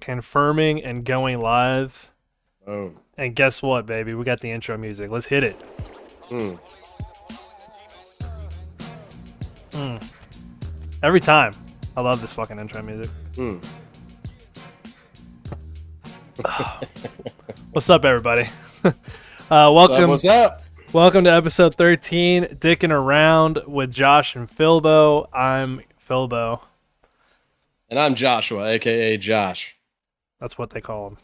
Confirming and going live. Oh. And guess what, baby? We got the intro music. Let's hit it. Every time. I love this fucking intro music. What's up, everybody? Welcome. What's up? Welcome to episode 13, Dicking Around with Josh and Philbo. I'm Philbo. And I'm Joshua, aka Josh. That's what they call him.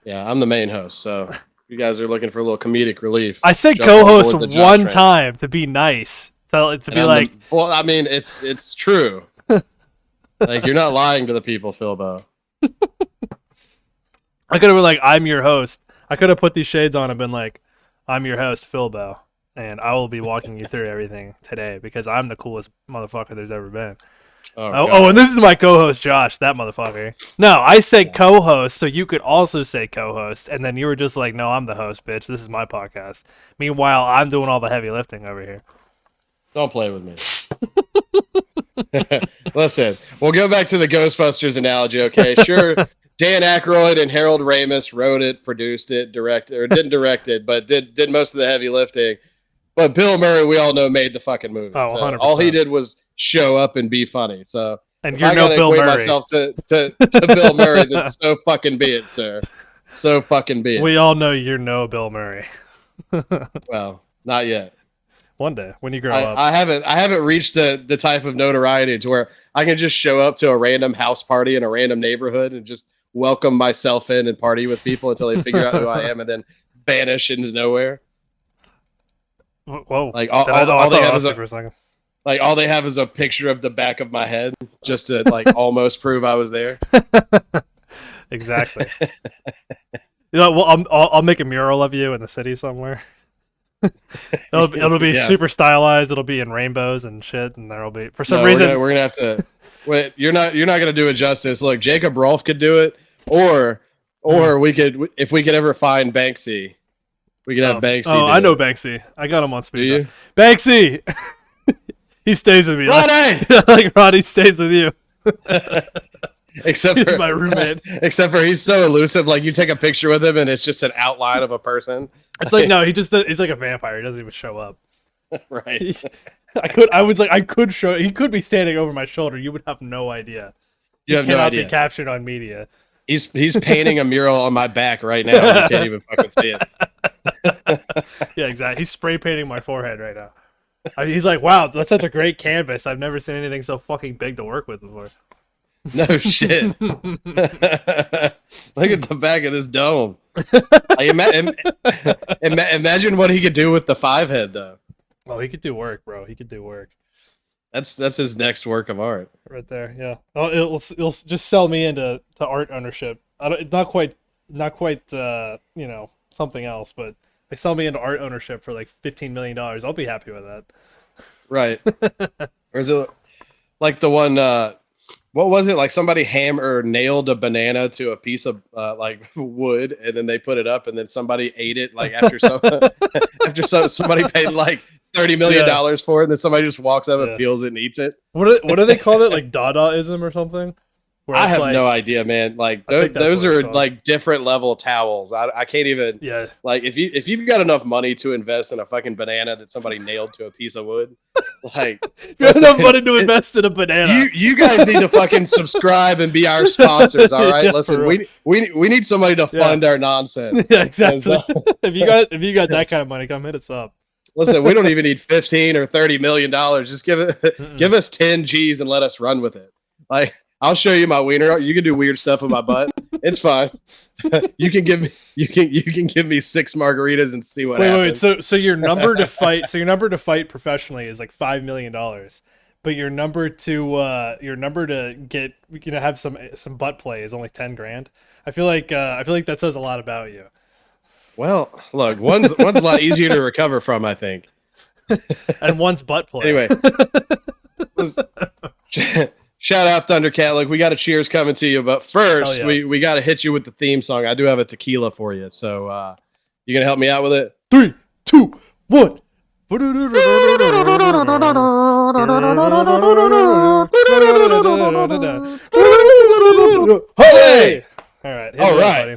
Yeah, I'm the main host, so you guys are looking for a little comedic relief. I said co-host one time to be nice. To be like... well, I mean, it's true. Like, you're not lying to the people, Philbo. I could have been like, I'm your host. I could have put these shades on and been like, I'm your host, Philbo, and I will be walking you through everything today because I'm the coolest motherfucker there's ever been. Oh, and this is my co-host, Josh, that motherfucker. No, I said co-host, so you could also say co-host, and then you were just like, no, I'm the host, bitch. This is my podcast. Meanwhile, I'm doing all the heavy lifting over here. Don't play with me. Listen, we'll go back to the Ghostbusters analogy, okay? Sure, Dan Aykroyd and Harold Ramis wrote it, produced it, didn't direct it, but did most of the heavy lifting. But Bill Murray, we all know, made the fucking movie. Oh, so 100%. all he did was show up and be funny. So and you're no Bill Murray. Myself to Bill Murray, then so fucking be it, sir. So fucking be it. We all know you're no Bill Murray. Well, not yet. One day when you grow up. I haven't reached the type of notoriety to where I can just show up to a random house party in a random neighborhood and just welcome myself in and party with people until they figure out who I am and then vanish into nowhere. Whoa! Like all they have is all they have is a picture of the back of my head just to like almost prove I was there. Exactly. You know, well, I'll make a mural of you in the city somewhere. It'll be super stylized. It'll be in rainbows and shit, and there'll be for some reason we're gonna have to. Wait, you're not gonna do it justice. Look, Jacob Rolfe could do it, or we could, if we could ever find Banksy, we could have Banksy. Oh, I know Banksy. I got him on speed. Do you? Banksy. He stays with me. Ronnie! Like Ronnie stays with you. Except he's for my roommate. Except for he's so elusive. Like you take a picture with him and it's just an outline of a person. It's like no, he's like a vampire. He doesn't even show up. Right. I could show. He could be standing over my shoulder. You would have no idea. You have no idea. Be captured on media. He's painting a mural on my back right now. You can't even fucking see it. Yeah, exactly. He's spray painting my forehead right now. He's like, wow, that's such a great canvas. I've never seen anything so fucking big to work with before. No shit. Look at the back of this dome. Like, imagine what he could do with the 5 head, though. Oh, he could do work, bro. He could do work. That's his next work of art. Right there, yeah. Oh, it'll just sell me into art ownership. Not quite, something else, but they sell me into art ownership for like $15 million. I'll be happy with that. Right. Or is it like the one? What was it? Like somebody nailed a banana to a piece of like wood, and then they put it up, and then somebody ate it. Like after somebody paid like $30 million for it, and then somebody just walks up and peels it and eats it. What do they call it? Like Dadaism or something? I have no idea, man. Like those are like different level towels. I can't even. Yeah. Like if you've got enough money to invest in a fucking banana that somebody nailed to a piece of wood, like you have enough money to invest in a banana. You guys need to fucking subscribe and be our sponsors. All right, listen, we need somebody to fund our nonsense. Yeah, exactly. If you got that kind of money, come hit us up. Listen, we don't even need 15 or $30 million. Just give us 10 G's and let us run with it. Like. I'll show you my wiener. You can do weird stuff with my butt. It's fine. You can give me 6 margaritas and see what happens. Wait. So your number to fight professionally is like $5 million, but your number to get have some butt play is only 10 grand. I feel like that says a lot about you. Well, look, one's a lot easier to recover from, I think. And one's butt play. Anyway. Shout out Thundercat. Look, we got a cheers coming to you, but first we got to hit you with the theme song. I do have a tequila for you, so you gonna help me out with it? 3, 2, 1. Hey! All right. Hit All me up, right. buddy.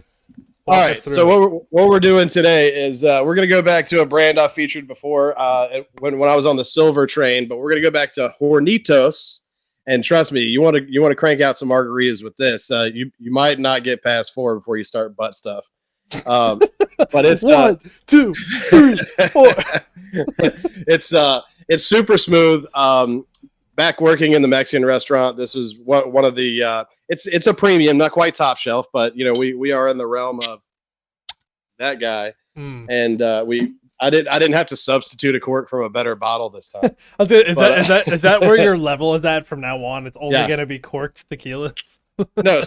All Walk us right. through So it. what we're doing today is we're gonna go back to a brand I featured before when I was on the Silver Train, but we're gonna go back to Hornitos. And trust me, you want to crank out some margaritas with this. You might not get past 4 before you start butt stuff. But it's 1, 2, 3, 4. It's super smooth. Back working in the Mexican restaurant, this is one of the it's a premium, not quite top shelf, but we are in the realm of that guy. And I didn't have to substitute a cork from a better bottle this time. Is that where your level is at from now on? It's only gonna be corked tequilas. No.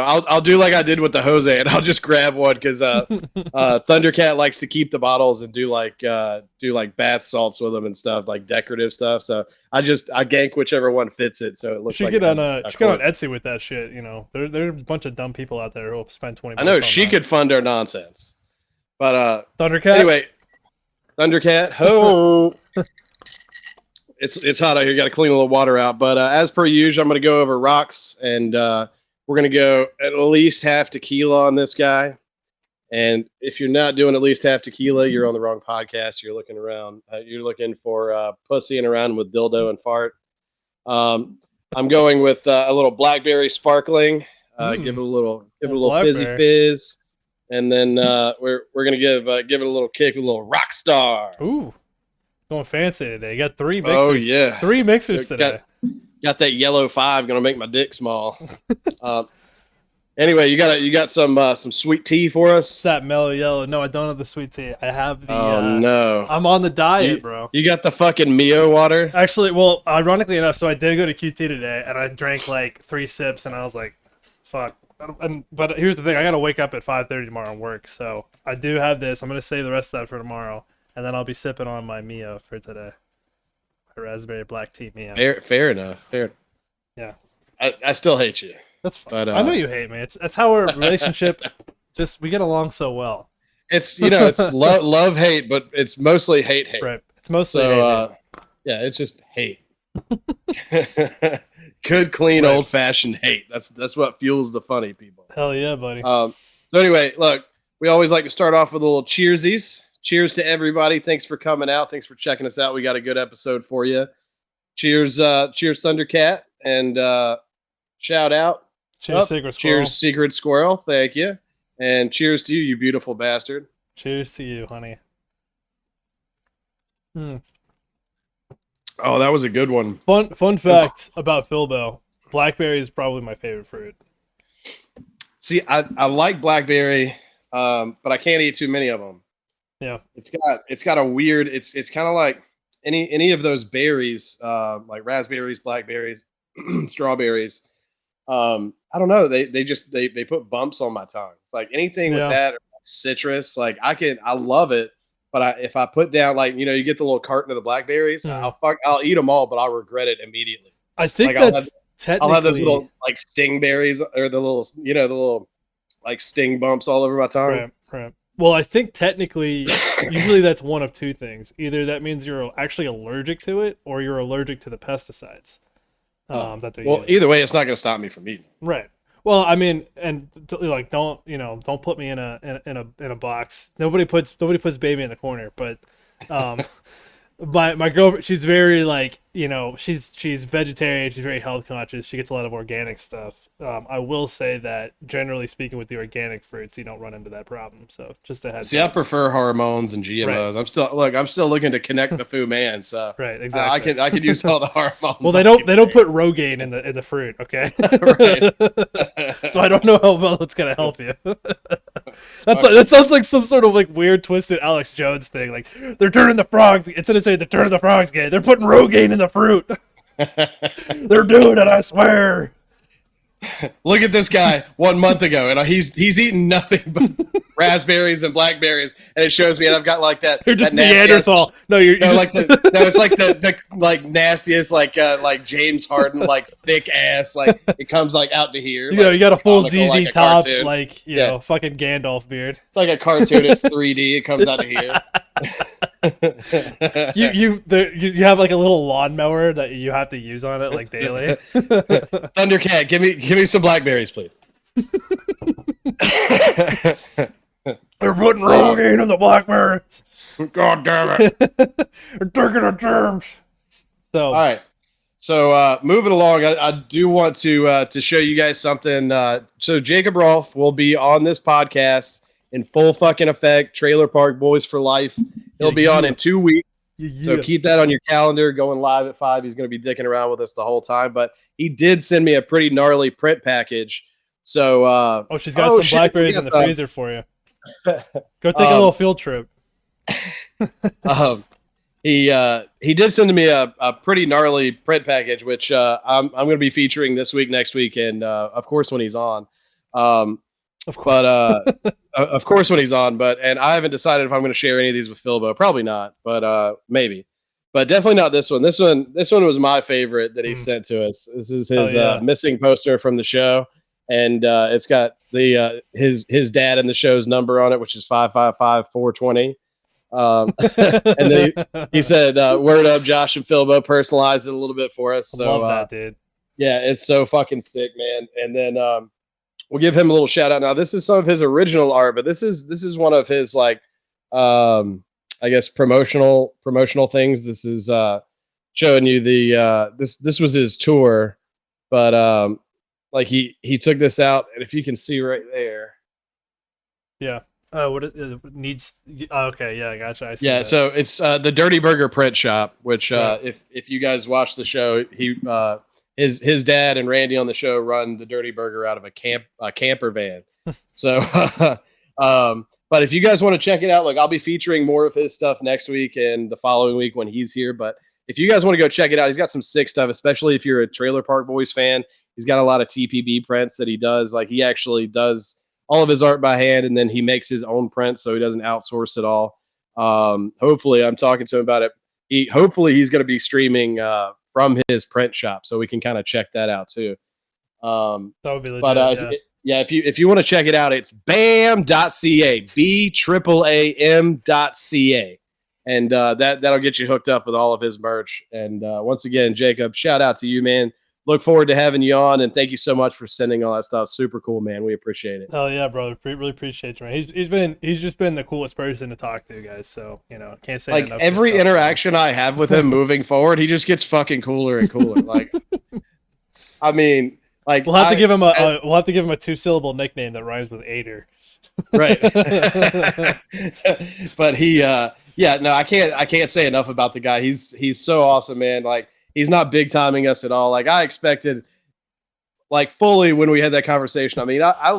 I'll do like I did with the Jose, and I'll just grab one because Thundercat likes to keep the bottles and do like bath salts with them and stuff, like decorative stuff. So I gank whichever one fits it, so it looks She like get on Etsy with that shit. There's a bunch of dumb people out there who will spend 20. I know she could fund our nonsense, but Thundercat. Anyway, Thundercat. Ho. It's hot out here. Got to clean a little water out. But as per usual, I'm going to go over rocks, and we're going to go at least half tequila on this guy. And if you're not doing at least half tequila, you're on the wrong podcast. You're looking around. You're looking for pussy and around with dildo and fart. I'm going with a little blackberry sparkling. Give it a little fizzy fizz, and then we're going to give it a little kick with a little rock star. Ooh. Going fancy today. You got 3 mixers. Oh yeah, 3 mixers today. Got that yellow 5 gonna make my dick small. Anyway, you got some sweet tea for us. That mellow yellow. No, I don't have the sweet tea. I have the. Oh no, I'm on the diet, bro. You got the fucking Mio water. Actually, well, ironically enough, so I did go to QT today, and I drank like 3 sips, and I was like, "Fuck." But here's the thing: I gotta wake up at 5:30 tomorrow and work, so I do have this. I'm gonna save the rest of that for tomorrow. And then I'll be sipping on my Mio for today. My raspberry black tea Mio. Fair enough. Yeah. I still hate you. That's fine. But, I know you hate me. That's how our relationship we get along so well. It's it's love hate, but it's mostly hate. Right. It's mostly hate. Yeah, it's just hate. Good, clean, old fashioned hate. That's what fuels the funny people. Hell yeah, buddy. So anyway, look, we always like to start off with a little cheersies. Cheers to everybody. Thanks for coming out. Thanks for checking us out. We got a good episode for you. Cheers, Thundercat, and shout out. Cheers, Secret Squirrel. Cheers, Secret Squirrel. Thank you. And cheers to you, you beautiful bastard. Cheers to you, honey. Oh, that was a good one. Fun fact about Philbo. Blackberry is probably my favorite fruit. See, I like blackberry, but I can't eat too many of them. Yeah, it's got a weird. It's kind of like any of those berries, like raspberries, blackberries, strawberries. I don't know. They put bumps on my tongue. It's like anything with that or citrus. Like I love it, but if I put down you get the little carton of the blackberries, I'll eat them all, but I'll regret it immediately. I think that's technically. I'll have those little sting berries or the little sting bumps all over my tongue. Right. Well, I think technically, usually that's one of 2 things. Either that means you're actually allergic to it, or you're allergic to the pesticides. That they use. Either way, it's not going to stop me from eating. Right. Well, I mean, and don't put me in a box. Nobody puts baby in the corner. But my girlfriend, she's very she's vegetarian. She's very health conscious. She gets a lot of organic stuff. I will say that generally speaking, with the organic fruits, you don't run into that problem. So just a heads up. I prefer hormones and GMOs. Right. I'm still looking to connect the Fu Man. So right, exactly. I can use all the hormones. Well, they don't put Rogaine in the fruit, okay? Right. So I don't know how well it's gonna help you. That sounds like some sort of weird twisted Alex Jones thing. Like they're turning the frogs. Instead of saying they're turning the frogs gay, they're putting Rogaine in the fruit. They're doing it, I swear. Look at this guy 1 month ago, and he's eating nothing but raspberries and blackberries, and it shows me, and I've got that. You're just Neanderthal. It's like the nastiest James Harden thick ass it comes out to here. You got a full ZZ Top fucking Gandalf beard. It's like a cartoon. It's 3D. It comes out to here. You have a little lawnmower that you have to use on it daily. Thundercat, give me some blackberries, please. They're putting Rogaine in the blackberries. God damn it! They're taking the germs. So All right. So moving along, I do want to show you guys something. So Jacob Rolfe will be on this podcast in full fucking effect. Trailer Park Boys for life. He'll be on in 2 weeks. So keep that on your calendar. Going live at 5. He's going to be dicking around with us the whole time. But he did send me a pretty gnarly print package. So she's got some blackberries in the freezer for you. Go take a little field trip. He did send me a pretty gnarly print package, which I'm going to be featuring this week, next week, and of course when he's on. Of course. But of course when he's on. And I haven't decided if I'm going to share any of these with Philbo. Probably not, but maybe. But definitely not this one. This one was my favorite that he sent to us. This is his missing poster from the show, and it's got the his dad and the show's number on it, which is 555-420. And then he said, "Word up, Josh and Philbo personalized it a little bit for us." So love that, dude. Yeah, it's so fucking sick, man. And then we'll give him a little shout out. Now, this is some of his original art, but this is one of his like I guess promotional things. This is showing you the this was his tour, but like he took this out, and if you can see right there. Yeah. What it needs? Okay, yeah, gotcha. I see that. So it's the Dirty Burger Print Shop, which if you guys watch the show, he his dad and Randy on the show run the Dirty Burger out of a camper van. So, but if you guys want to check it out, look, I'll be featuring more of his stuff next week and the following week when he's here. But if you guys want to go check it out, he's got some sick stuff, especially if you're a Trailer Park Boys fan. He's got a lot of TPB prints that he does. Like he actually does all of his art by hand, and then he makes his own prints, so he doesn't outsource it all. Hopefully, I'm talking to him about it. Hopefully he's going to be streaming from his print shop, so we can kind of check that out too. That would be legit. But if you want to check it out, it's bam.ca, BAAM.ca, and that'll get you hooked up with all of his merch. And once again, Jacob, shout out to you, man. Look forward to having you on, and thank you so much for sending all that stuff. Super cool, man. We appreciate it. Hell yeah, brother. Really appreciate you, man. He's just been the coolest person to talk to, guys. So can't say like every interaction I have with him moving forward, he just gets fucking cooler and cooler. Like, I mean, like we'll have to give him a 2-syllable nickname that rhymes with Ader. Right. But I can't say enough about the guy. He's so awesome, man. Like. He's not big timing us at all. Like I expected, like fully when we had that conversation. I mean, I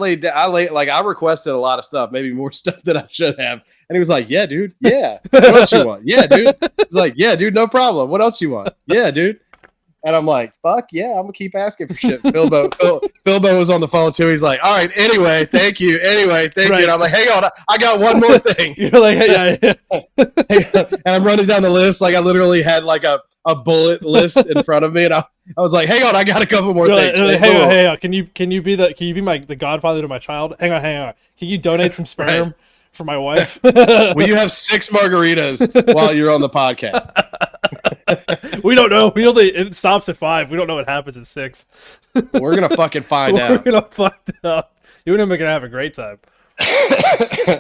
requested a lot of stuff, maybe more stuff than I should have. And he was like, "Yeah, dude. Yeah. What else you want? Yeah, dude." It's like, "Yeah, dude. No problem. What else you want? Yeah, dude." And I'm like, "Fuck yeah, I'm gonna keep asking for shit." Philbo was on the phone too. He's like, "All right, anyway, thank you. Anyway, thank you." And I'm like, "Hang on, I got one more thing." You're like, "Yeah." And I'm running down the list. Like I literally had like a bullet list in front of me, and I was like, "Hang on, I got a couple more things." Like, hang on. Can you be the godfather to my child? Hang on. Can you donate some sperm for my wife? Will you have 6 margaritas while you're on the podcast? We don't know. It stops at 5. We don't know what happens at 6. We're gonna fucking find out. We're gonna find out. You and him are gonna have a great time.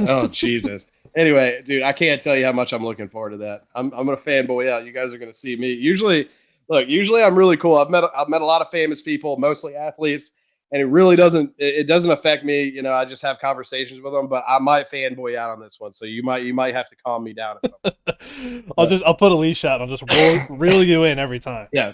Oh Jesus. Anyway, dude, I can't tell you how much I'm looking forward to that. I'm gonna fanboy out. You guys are gonna see me. Usually I'm really cool. I've met a lot of famous people, mostly athletes, and it really doesn't affect me. I just have conversations with them, but I might fanboy out on this one. So you might have to calm me down at some point. I'll put a leash out and I'll just reel you in every time. Yeah.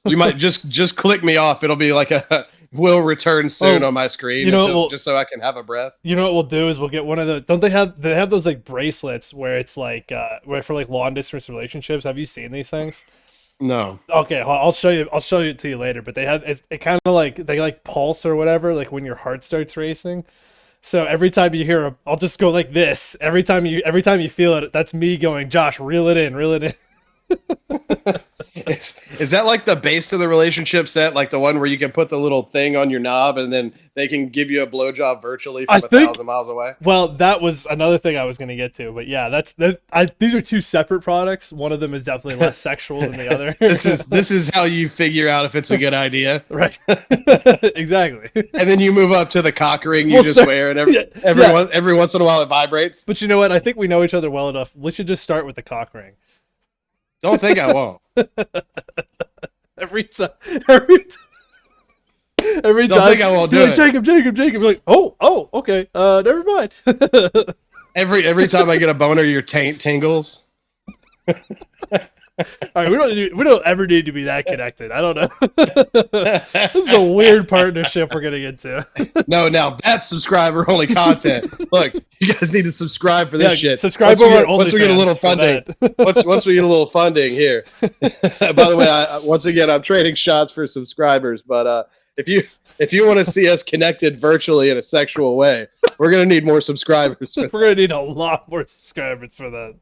You might just click me off. It'll be like a will return soon on my screen. Just so I can have a breath. You know what we'll do is we'll get one of the. Don't they have those like bracelets where it's like where for like long distance relationships? Have you seen these things? No. Okay, I'll show you. I'll show it to you later. But they have it kind of like they like pulse or whatever, like when your heart starts racing. So every time you hear I'll just go like this. Every time you feel it, that's me going, Josh, reel it in. Is that like the base to the relationship set, like the one where you can put the little thing on your knob and then they can give you a blowjob virtually from 1,000 miles away? Well, that was another thing I was going to get to, but yeah, these are two separate products. One of them is definitely less sexual than the other. This is how you figure out if it's a good idea, right? Exactly. And then you move up to the cock ring you just wear, and every once in a while it vibrates. But you know what? I think we know each other well enough. We should just start with the cock ring. Don't think I won't. every time. Don't think I won't do it. Jacob. You're like, oh, okay. Never mind. every time I get a boner, your taint tingles. All right, we don't ever need to be that connected. I don't know. This is a weird partnership we're getting into. No, now that's subscriber only content. Look, you guys need to subscribe for this shit. Subscribe once we get a little funding. once we get a little funding here. By the way, once again, I'm trading shots for subscribers. But if you want to see us connected virtually in a sexual way, we're gonna need more subscribers. We're gonna need a lot more subscribers for that.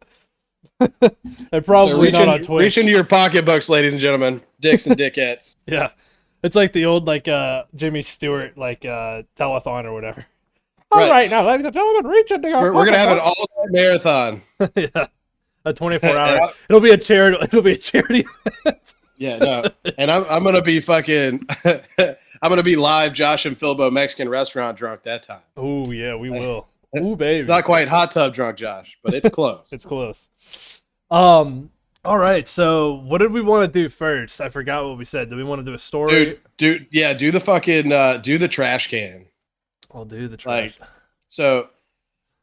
And probably not on Twitch. Reach into your pocketbooks, ladies and gentlemen, dicks and dickettes. Yeah, it's like the old Jimmy Stewart telethon or whatever. All right, now, ladies and gentlemen, reach into your. We're gonna have an all-night marathon. Yeah, a 24-hour. It'll be a charity. Yeah, no, and I'm gonna be fucking. I'm gonna be live, Josh and Philbo Mexican restaurant drunk that time. Oh yeah, we will. Ooh, baby. It's not quite hot tub drunk, Josh, but it's close. It's close. All right. So, what did we want to do first? I forgot what we said. Do we want to do a story? Do the fucking do the trash can. I'll do the trash. So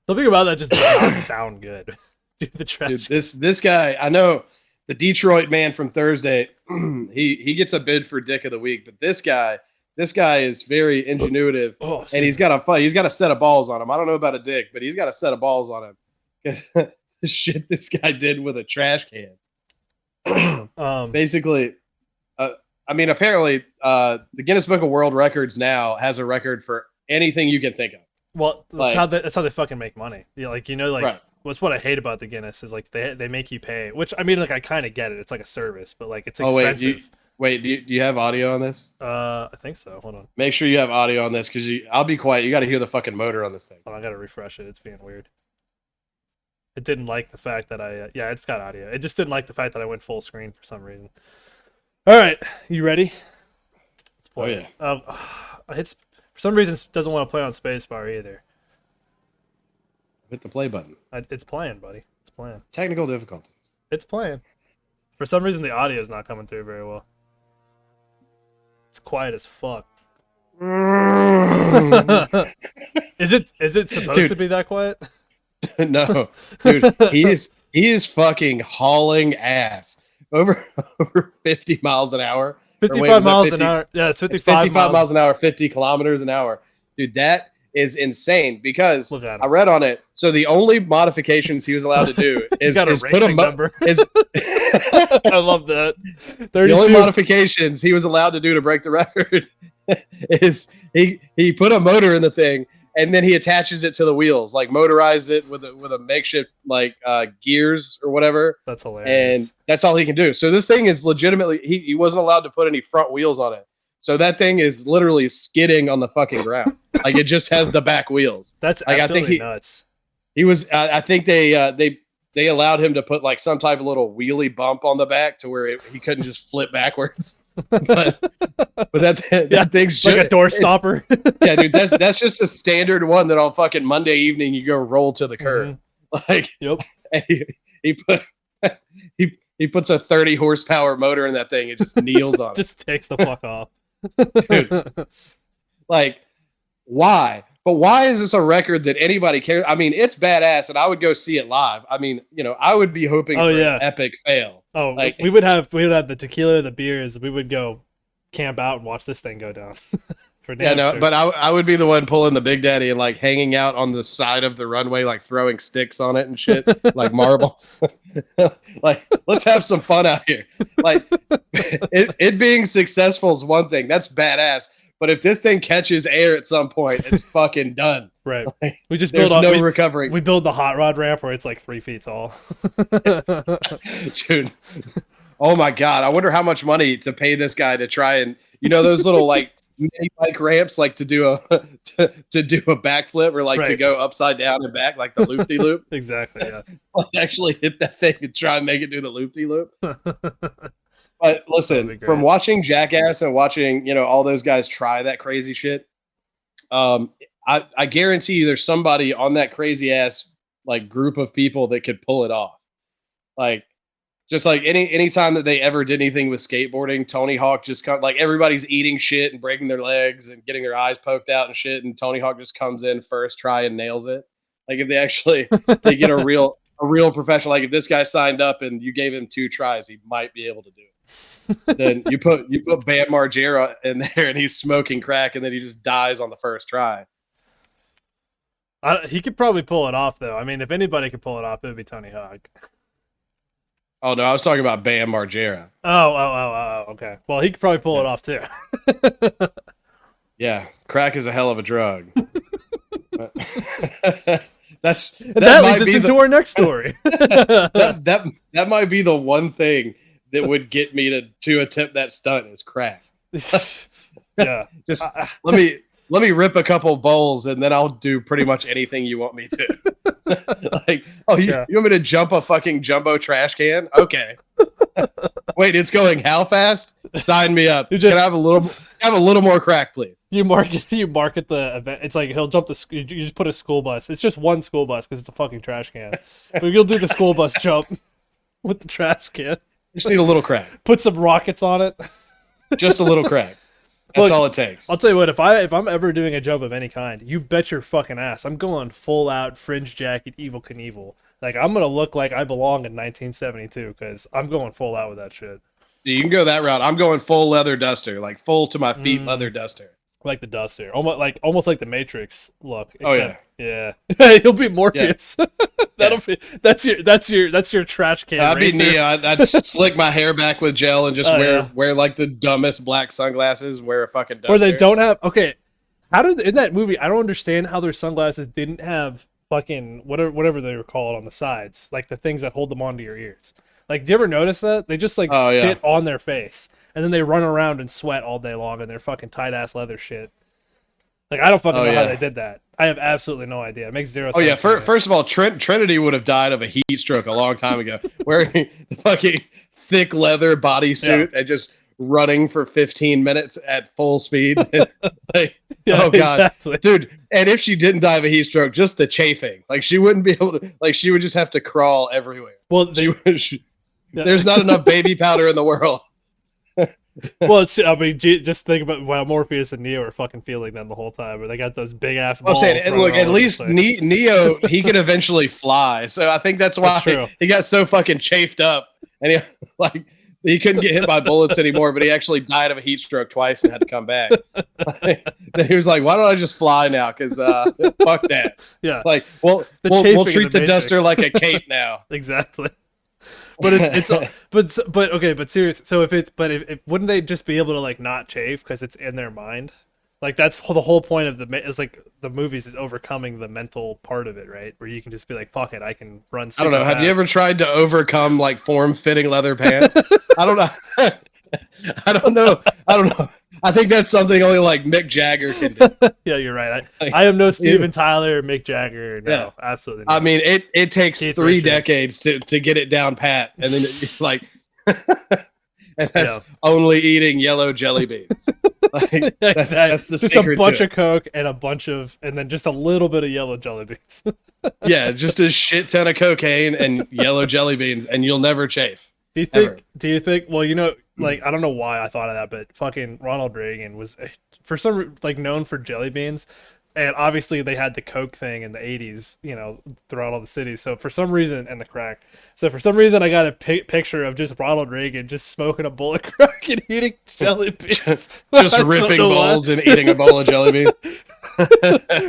something about that just does not sound good. Do the trash. Dude, this guy, I know the Detroit man from Thursday. he gets a bid for Dick of the Week, but this guy is very ingenuitive, and he's got a set of balls on him. I don't know about a dick, but he's got a set of balls on him. The shit this guy did with a trash can. Basically, apparently, the Guinness Book of World Records now has a record for anything you can think of. Well, that's how they fucking make money. Right. What's what I hate about the Guinness is they make you pay, which I kind of get it. It's like a service, but it's expensive. Wait, do you have audio on this? I think so. Hold on. Make sure you have audio on this because I'll be quiet. You got to hear the fucking motor on this thing. Oh, I got to refresh it. It's being weird. It didn't like the fact that it's got audio. It just didn't like the fact that I went full screen for some reason. All right, you ready? Let's play. Oh yeah. It's for some reason it doesn't want to play on spacebar either. Hit the play button. It's playing, buddy. It's playing. Technical difficulties. It's playing. For some reason the audio is not coming through very well. It's quiet as fuck. Is it supposed to be that quiet? No, dude, he is fucking hauling ass over 50 miles an hour. 55 miles an hour. Yeah, it's 55 miles an hour, 50 kilometers an hour. Dude, that is insane because I read on it. So the only modifications he was allowed to do is put a number. I love that. 32. The only modifications he was allowed to do to break the record is he put a motor in the thing. And then he attaches it to the wheels, motorize it with a makeshift gears or whatever. That's hilarious. And that's all he can do. So this thing is legitimately he wasn't allowed to put any front wheels on it. So that thing is literally skidding on the fucking ground. It just has the back wheels. That's absolutely nuts. He was. I think they allowed him to put some type of little wheelie bump on the back to where he couldn't just flip backwards. but that thing's like a door stopper. Yeah, dude, that's just a standard one that on fucking Monday evening you go roll to the curb. Yep. And he puts a 30 horsepower motor in that thing. It just kneels on it. Just takes the fuck off. Dude, why? But why is this a record that anybody cares? I mean, it's badass, and I would go see it live. I mean, I would be hoping for an epic fail. Oh, we would have the tequila, the beers. We would go camp out and watch this thing go down. But I would be the one pulling the Big Daddy and hanging out on the side of the runway, throwing sticks on it and shit, like marbles. Let's have some fun out here. It being successful is one thing. That's badass. But if this thing catches air at some point, it's fucking done. Right. We just there's no recovery. We build the hot rod ramp where it's 3 feet tall. Dude, Oh my god! I wonder how much money to pay this guy to try and those little like mini bike ramps, like to do a to do a backflip or like to Right. go upside down and back, like the loop de loop. Exactly. Yeah. Like actually hit that thing and try and make it do the loop de loop. But That'd be listen, great. from watching Jackass and watching all those guys try that crazy shit, I guarantee you there's somebody on that crazy ass like group of people that could pull it off. Like just like any time that they ever did anything with skateboarding, Tony Hawk just like everybody's eating shit and breaking their legs and getting their eyes poked out and shit, and Tony Hawk just comes in first try and nails it. Like if they actually they get a real professional, like if this guy signed up and you gave him 2 tries, he might be able to do it. Then you put Bam Margera in there and he's smoking crack and then he just dies on the first try. He could probably pull it off, though. I mean, if anybody could pull it off, it would be Tony Hawk. Oh no, I was talking about Bam Margera. Oh, okay. Well, he could probably pull it off too. Yeah, crack is a hell of a drug. that leads us into our next story. that might be the one thing that would get me to attempt that stunt is crack. Yeah. Just let me rip a couple bowls and then I'll do pretty much anything you want me to. Like, oh, you want me to jump a fucking jumbo trash can? Okay. Wait, it's going how fast? Sign me up. Can I have a little more crack, please? You market the event. It's like he'll jump you just put a school bus. It's just one school bus because it's a fucking trash can. But you'll do the school bus jump with the trash can. Just need a little crack. Put some rockets on it. Just a little crack. That's all it takes. I'll tell you what, if I'm ever doing a jump of any kind, you bet your fucking ass I'm going full out fringe jacket Evel Knievel. Like I'm gonna look like I belong in 1972 because I'm going full out with that shit. You can go that route. I'm going full leather duster, like full to my feet leather duster. Like the duster, almost like the Matrix look. Except, yeah. He'll be Morpheus. Yeah. That's your trash can. I'd be Neo. I'd slick my hair back with gel and just wear like the dumbest black sunglasses. Wear a fucking duster. Or they don't have. Okay, in that movie? I don't understand how their sunglasses didn't have fucking whatever they were called on the sides, like the things that hold them onto your ears. Like, do you ever notice that they just sit on their face and then they run around and sweat all day long in their fucking tight ass leather shit? Like, I don't fucking know how they did that. I have absolutely no idea. It makes zero sense. Oh yeah, first of all, Trinity would have died of a heat stroke a long time ago, wearing the fucking thick leather bodysuit and just running for 15 minutes at full speed. Like, oh god, exactly. Dude! And if she didn't die of a heat stroke, just the chafing, like she wouldn't be able to. Like she would just have to crawl everywhere. Well, there's not enough baby powder in the world. Well, I mean, just think about while Morpheus and Neo are fucking feeling them the whole time, where they got those big ass balls. I'm saying, look, at least Neo, he could eventually fly, so I think that's why he got so fucking chafed up, and he couldn't get hit by bullets anymore. But he actually died of a heat stroke twice and had to come back. He was like, "Why don't I just fly now? Because fuck that." Yeah, like, we'll treat the duster like a cape now. Exactly. But but serious. So if wouldn't they just be able to like not chafe because it's in their mind? Like that's the whole point of the movies is overcoming the mental part of it, right? Where you can just be like, fuck it, I can run. I don't know. Have you ever tried to overcome like form-fitting leather pants? I don't know. I don't know. I think that's something only like Mick Jagger can do. Yeah, you're right. I am no Steven Tyler or Mick Jagger. No, absolutely not. I mean, it takes Keith 3 Richards. Decades to get it down pat, and then like, and that's only eating yellow jelly beans. Like, that's the just secret. A bunch of Coke and then just a little bit of yellow jelly beans. Yeah, just a shit ton of cocaine and yellow jelly beans, and you'll never chafe. Do you think? Well, like I don't know why I thought of that, but fucking Ronald Reagan was for some like known for jelly beans, and obviously they had the Coke thing in the 80s, throughout all the cities. So for some reason, and the crack. So for some reason, I got a picture of just Ronald Reagan just smoking a bowl of crack and eating jelly beans, just ripping bowls and eating a bowl of jelly beans.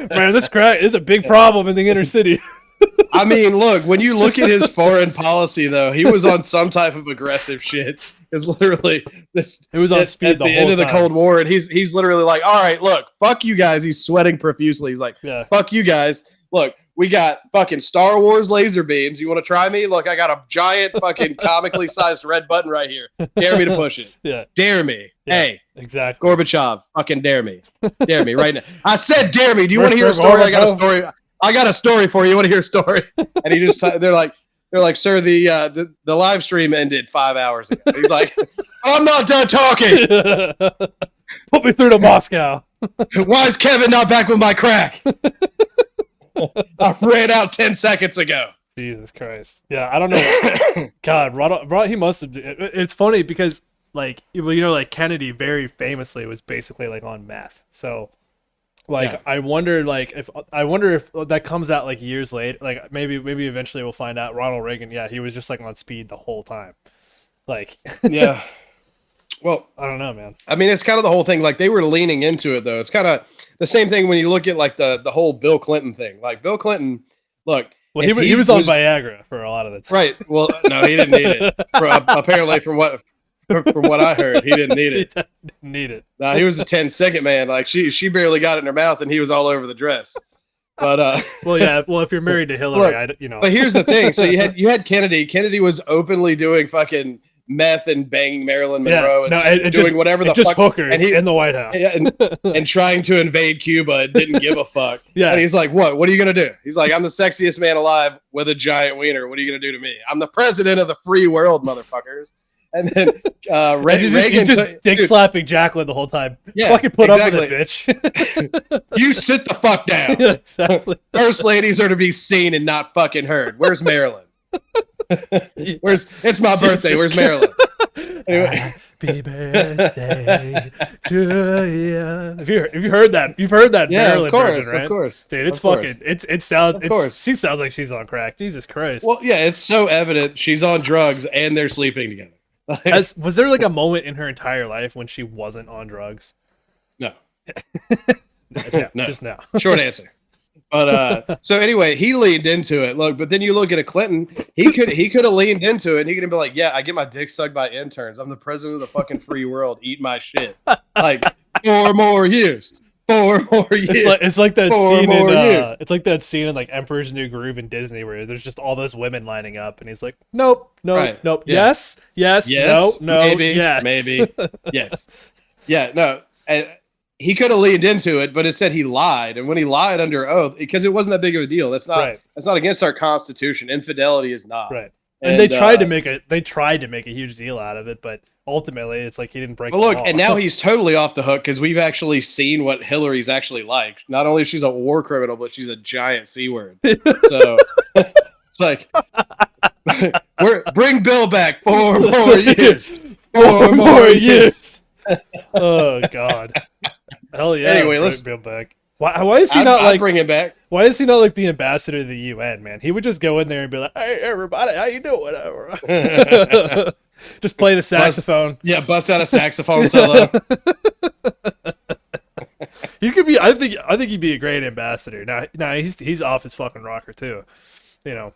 Man, this crack is a big problem in the inner city. I mean, look, when you look at his foreign policy, though, he was on some type of aggressive shit. It's literally this. It was on speed at the end of the Cold War, and he's literally like, "All right, look, fuck you guys." He's sweating profusely. He's like, "Fuck you guys. Look, We got fucking Star Wars laser beams. You want to try me? Look, I got a giant fucking comically sized red button right here. Dare me to push it. Yeah. Dare me. Yeah, Hey, exactly. Gorbachev, fucking dare me. Dare me right now. I said dare me. Do you want to hear a story? I got a story. I got a story for you. You want to hear a story? And he just they're like, sir, the live stream ended 5 hours ago. He's like, I'm not done talking. Put me through to Moscow. Why is Kevin not back with my crack? I ran out 10 seconds ago. Jesus Christ. Yeah, I don't know. God, Ronald, he must have. It's funny because, like, like Kennedy very famously was basically like on meth. So, like, yeah. I wonder if that comes out like years later. Like, maybe eventually we'll find out Ronald Reagan. Yeah, he was just like on speed the whole time. Like, yeah. Well, I don't know, man. I mean, it's kind of the whole thing. Like, they were leaning into it, though. It's kind of the same thing when you look at like the whole Bill Clinton thing. Like, Bill Clinton, look. Well, he was on Viagra for a lot of the time. Right. Well, no, he didn't need it. Apparently, from what I heard, he didn't need it. He didn't need it. No, he was a 10-second man. Like, she barely got it in her mouth, and he was all over the dress. But well, yeah. Well, if you're married to Hillary, look, But here's the thing. So you had Kennedy. Kennedy was openly doing fucking meth and banging Marilyn Monroe and doing whatever the fuck. Hookers and in the White House. and trying to invade Cuba and didn't give a fuck. Yeah. And he's like, what are you going to do? He's like, I'm the sexiest man alive with a giant wiener. What are you going to do to me? I'm the president of the free world, motherfuckers. And then Reagan just dick slapping Jacqueline the whole time. Yeah, fucking put up with it, bitch. You sit the fuck down. Yeah, exactly. First ladies are to be seen and not fucking heard. Where's Marilyn? It's my birthday. Where's Marilyn? Anyway. Happy birthday to you. Have you heard that? You've heard that Marilyn version, right? Of course. Dude, it's fucking. It sounds. She sounds like she's on crack. Jesus Christ. Well, yeah, it's so evident she's on drugs and they're sleeping together. Was there like a moment in her entire life when she wasn't on drugs? No. No. Just now. Short answer. But so anyway, he leaned into it. Look, but then you look at a Clinton, he could have leaned into it and he could have been like, yeah, I get my dick sucked by interns. I'm the president of the fucking free world. Eat my shit. Like 4 more years. 4 more years. It's like that scene in it's like that scene in like Emperor's New Groove in Disney where there's just all those women lining up and he's like, nope, yeah. yes, no, maybe, yes. maybe, yes. Yeah, no. And he could have leaned into it, but it said he lied. And when he lied under oath, because it wasn't that big of a deal. That's not against our Constitution. Infidelity is not. Right. And they tried to make a huge deal out of it, but ultimately it's like he didn't break the law. And now he's totally off the hook because we've actually seen what Hillary's actually like. Not only she's a war criminal, but she's a giant C word. So it's like bring Bill back 4 more years. 4 more years. Oh God. Hell yeah! Anyway, let's Bill back. Why is he not like bring him back? Why is he not like the ambassador to the UN, man? He would just go in there and be like, "Hey, everybody, how you doing?" Just play the saxophone. Bust out a saxophone solo. You could be. I think he'd be a great ambassador. Now he's off his fucking rocker too. You know.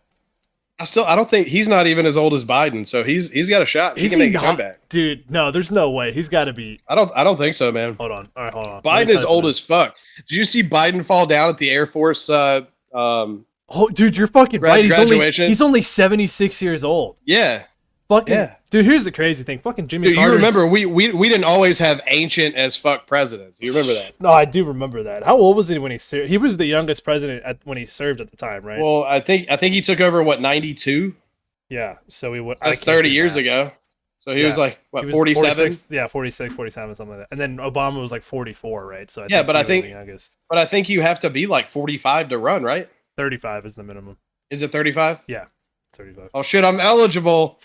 I don't think he's not even as old as Biden, so he's got a shot. He can make a comeback, dude. No, there's no way. He's got to be. I don't think so, man. Hold on. All right, hold on. Biden is old as fuck. Did you see Biden fall down at the Air Force? Oh, dude, you're fucking right. He's only 76 years old. Yeah. Fucking yeah. Dude, here's the crazy thing. Fucking Jimmy Carter. You remember we didn't always have ancient as fuck presidents. You remember that? No, I do remember that. How old was he when he served? He was the youngest president when he served at the time, right? Well, I think he took over 92. Yeah, so he would. That's 30 years ago. So he was like 47? Yeah, 46, 47, something like that. And then Obama was like 44, right? So I think you have to be like 45 to run, right? 35 is the minimum. Is it 35? Yeah, 35. Oh shit, I'm eligible.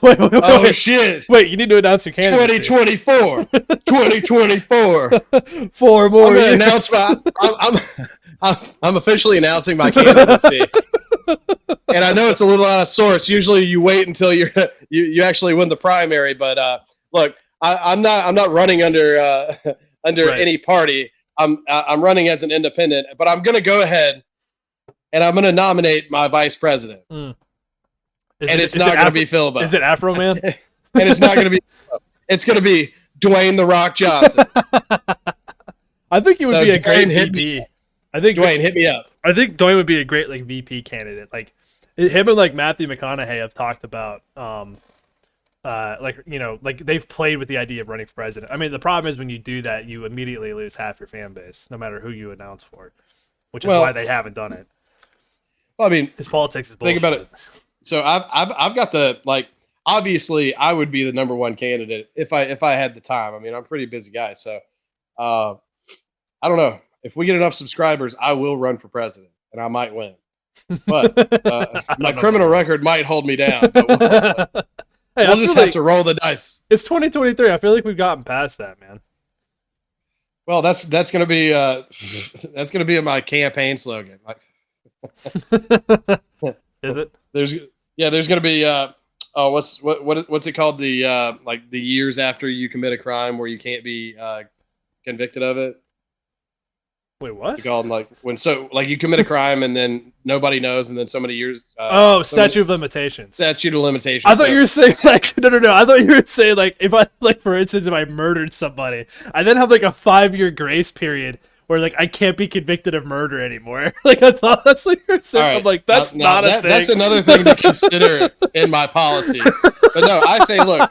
wait. Oh shit! Wait, you need to announce your candidacy. 2024. 2024. 4 more. I'm gonna announce I'm officially announcing my candidacy. And I know it's a little out of sorts. Usually, you wait until you actually win the primary. But look, I'm not running under any party. I'm running as an independent. But I'm gonna go ahead and I'm gonna nominate my vice president. It's not going to be Phil. Is it Afro Man? And it's not going to be. It's going to be Dwayne the Rock Johnson. I think he would be a great VP. I think Dwayne, hit me up. I think Dwayne would be a great like VP candidate. Like him and like Matthew McConaughey have talked about like like they've played with the idea of running for president. I mean, the problem is when you do that, you immediately lose half your fan base, no matter who you announce for, which is why they haven't done it. Well, I mean, his politics is bullshit. Think about it. So I've got the like. Obviously, I would be the number one candidate if I had the time. I mean, I'm a pretty busy guy, so I don't know. If we get enough subscribers, I will run for president, and I might win. But my criminal record might hold me down. But we'll just have to roll the dice. It's 2023. I feel like we've gotten past that, man. Well, that's gonna be in my campaign slogan. Is it? There's gonna be what's it called? The like the years after you commit a crime where you can't be convicted of it. Wait, what? You call them like you commit a crime and then nobody knows, and then so many years. Statute of limitations. Statute of limitations. I thought you were saying like no. I thought you were saying like if I like for instance if I murdered somebody, I then have like a 5-year grace period where like I can't be convicted of murder anymore. Like I thought that's what you were saying. Right. I'm like that's not a thing. That's another thing to consider in my policies. But no, I say look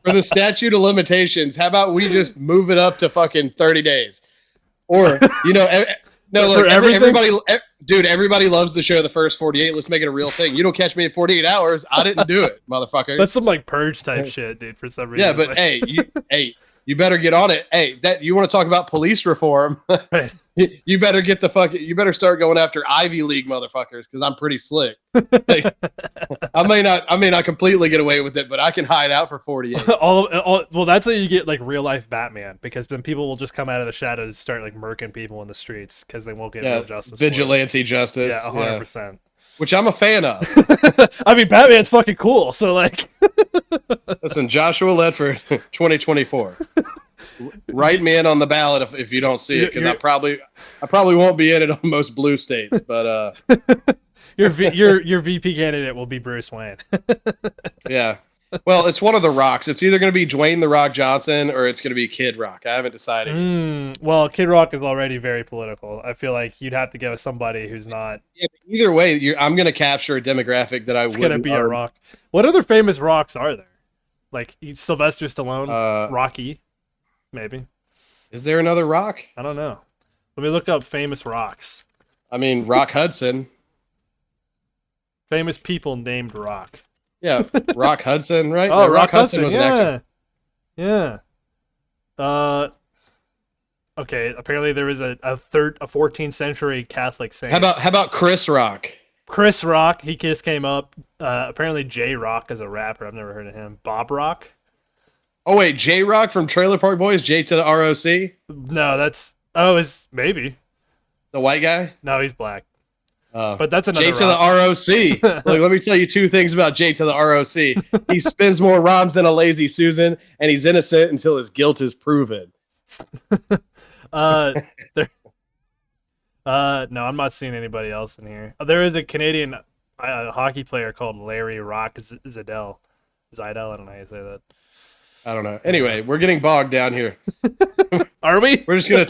for the statute of limitations. How about we just move it up to fucking 30 days? Or, look, everybody loves the show The First 48. Let's make it a real thing. You don't catch me at 48 hours. I didn't do it, motherfucker. That's some like purge type shit, dude, for some reason. Yeah, but you better get on it. Hey, you want to talk about police reform? Right. You better you better start going after Ivy League motherfuckers because I'm pretty slick. I may not completely get away with it, but I can hide out for 48. Well, that's how you get like real life Batman, because then people will just come out of the shadows and start like murking people in the streets because they won't get real justice. Vigilante justice. Yeah, 100%. Which I'm a fan of. I mean, Batman's fucking cool. So like, listen, Joshua Ledford, 2024. Write me in on the ballot if you don't see it, because I probably won't be in it on most blue states. But your VP candidate will be Bruce Wayne. Yeah. Well, it's one of the Rocks. It's either going to be Dwayne the Rock Johnson or it's going to be Kid Rock. I haven't decided. Well, Kid Rock is already very political. I feel like you'd have to go with somebody who's not. Yeah, either way, I'm going to capture a demographic that it's going to be a rock. What other famous rocks are there? Like Sylvester Stallone, Rocky, maybe. Is there another Rock? I don't know. Let me look up famous rocks. I mean, Rock Hudson. Famous people named Rock. Yeah, Rock Hudson, right? Oh, no, Rock Hudson was an actor. Yeah. Okay. Apparently, there was a 14th century Catholic saint. How about Chris Rock? Chris Rock. He just came up. Apparently, J Rock is a rapper. I've never heard of him. Bob Rock. Oh wait, J Rock from Trailer Park Boys. J to the ROC. No, that's is maybe the white guy. No, he's black. But that's another J to the ROC. Look, let me tell you two things about J to the ROC. He spins more rhymes than a lazy Susan, and he's innocent until his guilt is proven. No, I'm not seeing anybody else in here. There is a Canadian hockey player called Larry Rock Zidell. I don't know how you say that. I don't know. Anyway, we're getting bogged down here. Are we? We're just gonna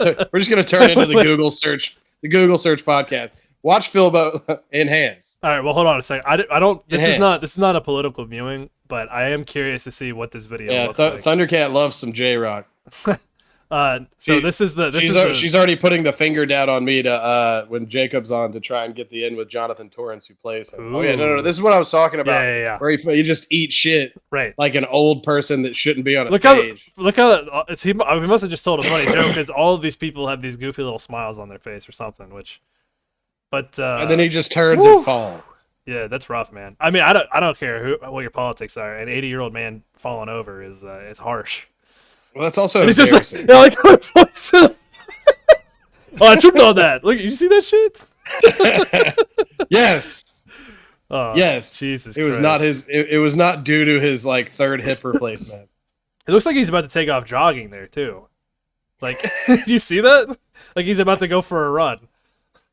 turn into the Google search podcast. Watch Philbo Enhance. All right. Well, hold on a second. I don't. This is not a political viewing, but I am curious to see what this video looks like. Thundercat loves some J Rock. She's already putting the finger down on me to when Jacob's on to try and get the in with Jonathan Torrance, who plays him. Ooh. Oh yeah, no. This is what I was talking about. Yeah. Where you just eat shit, right? Like an old person that shouldn't be on a stage. Look how he must have just told a funny joke, because all of these people have these goofy little smiles on their face or something, But and then he just turns and falls. Yeah, that's rough, man. I mean, I don't care what your politics are. An 80-year-old man falling over is harsh. Well, that's also embarrassing. Like, oh, I tripped on that. Look, you see that shit? Yes. Oh, yes. Jesus. It was not his. It was not due to his like third hip replacement. It looks like he's about to take off jogging there too. Like, did you see that? Like he's about to go for a run,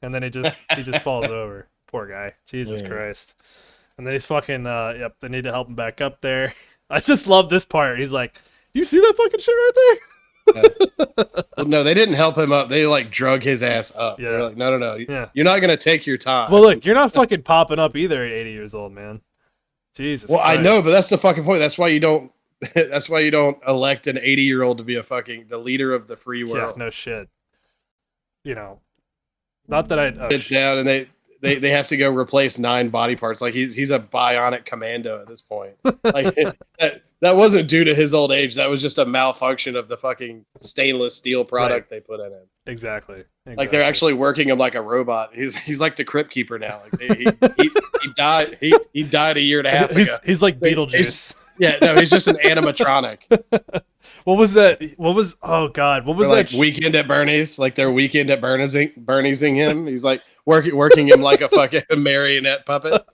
and then he just falls over. Poor guy. Jesus Christ. And then he's fucking. They need to help him back up there. I just love this part. He's like, "You see that fucking shit right Well, no, they didn't help him up. They like drug his ass up. Yeah. They're like, no. Yeah. You're not gonna take your time. Well, look, you're not fucking popping up either at 80 years old, man. Jesus. Well, I Christ. know, but that's the fucking point. That's why you don't. That's why you don't elect an 80-year-old to be the leader of the free world. Yeah, no shit. You know, not that I Sits down and they have to go replace 9 body parts. Like he's a bionic commando at this point. Like that wasn't due to his old age. That was just a malfunction of the fuking stainless steel product they put in it. Exactly. Like they're actually working him like a robot. He's like the Crypt Keeper now. Like he died. He died a year and a half ago. He's like Beetlejuice. Yeah, no, he's just an animatronic. What was that? Oh god, what was They're that? Like Weekend at Bernie's, like their Weekend at Bernie'sing him. He's like working him like a fucking marionette puppet.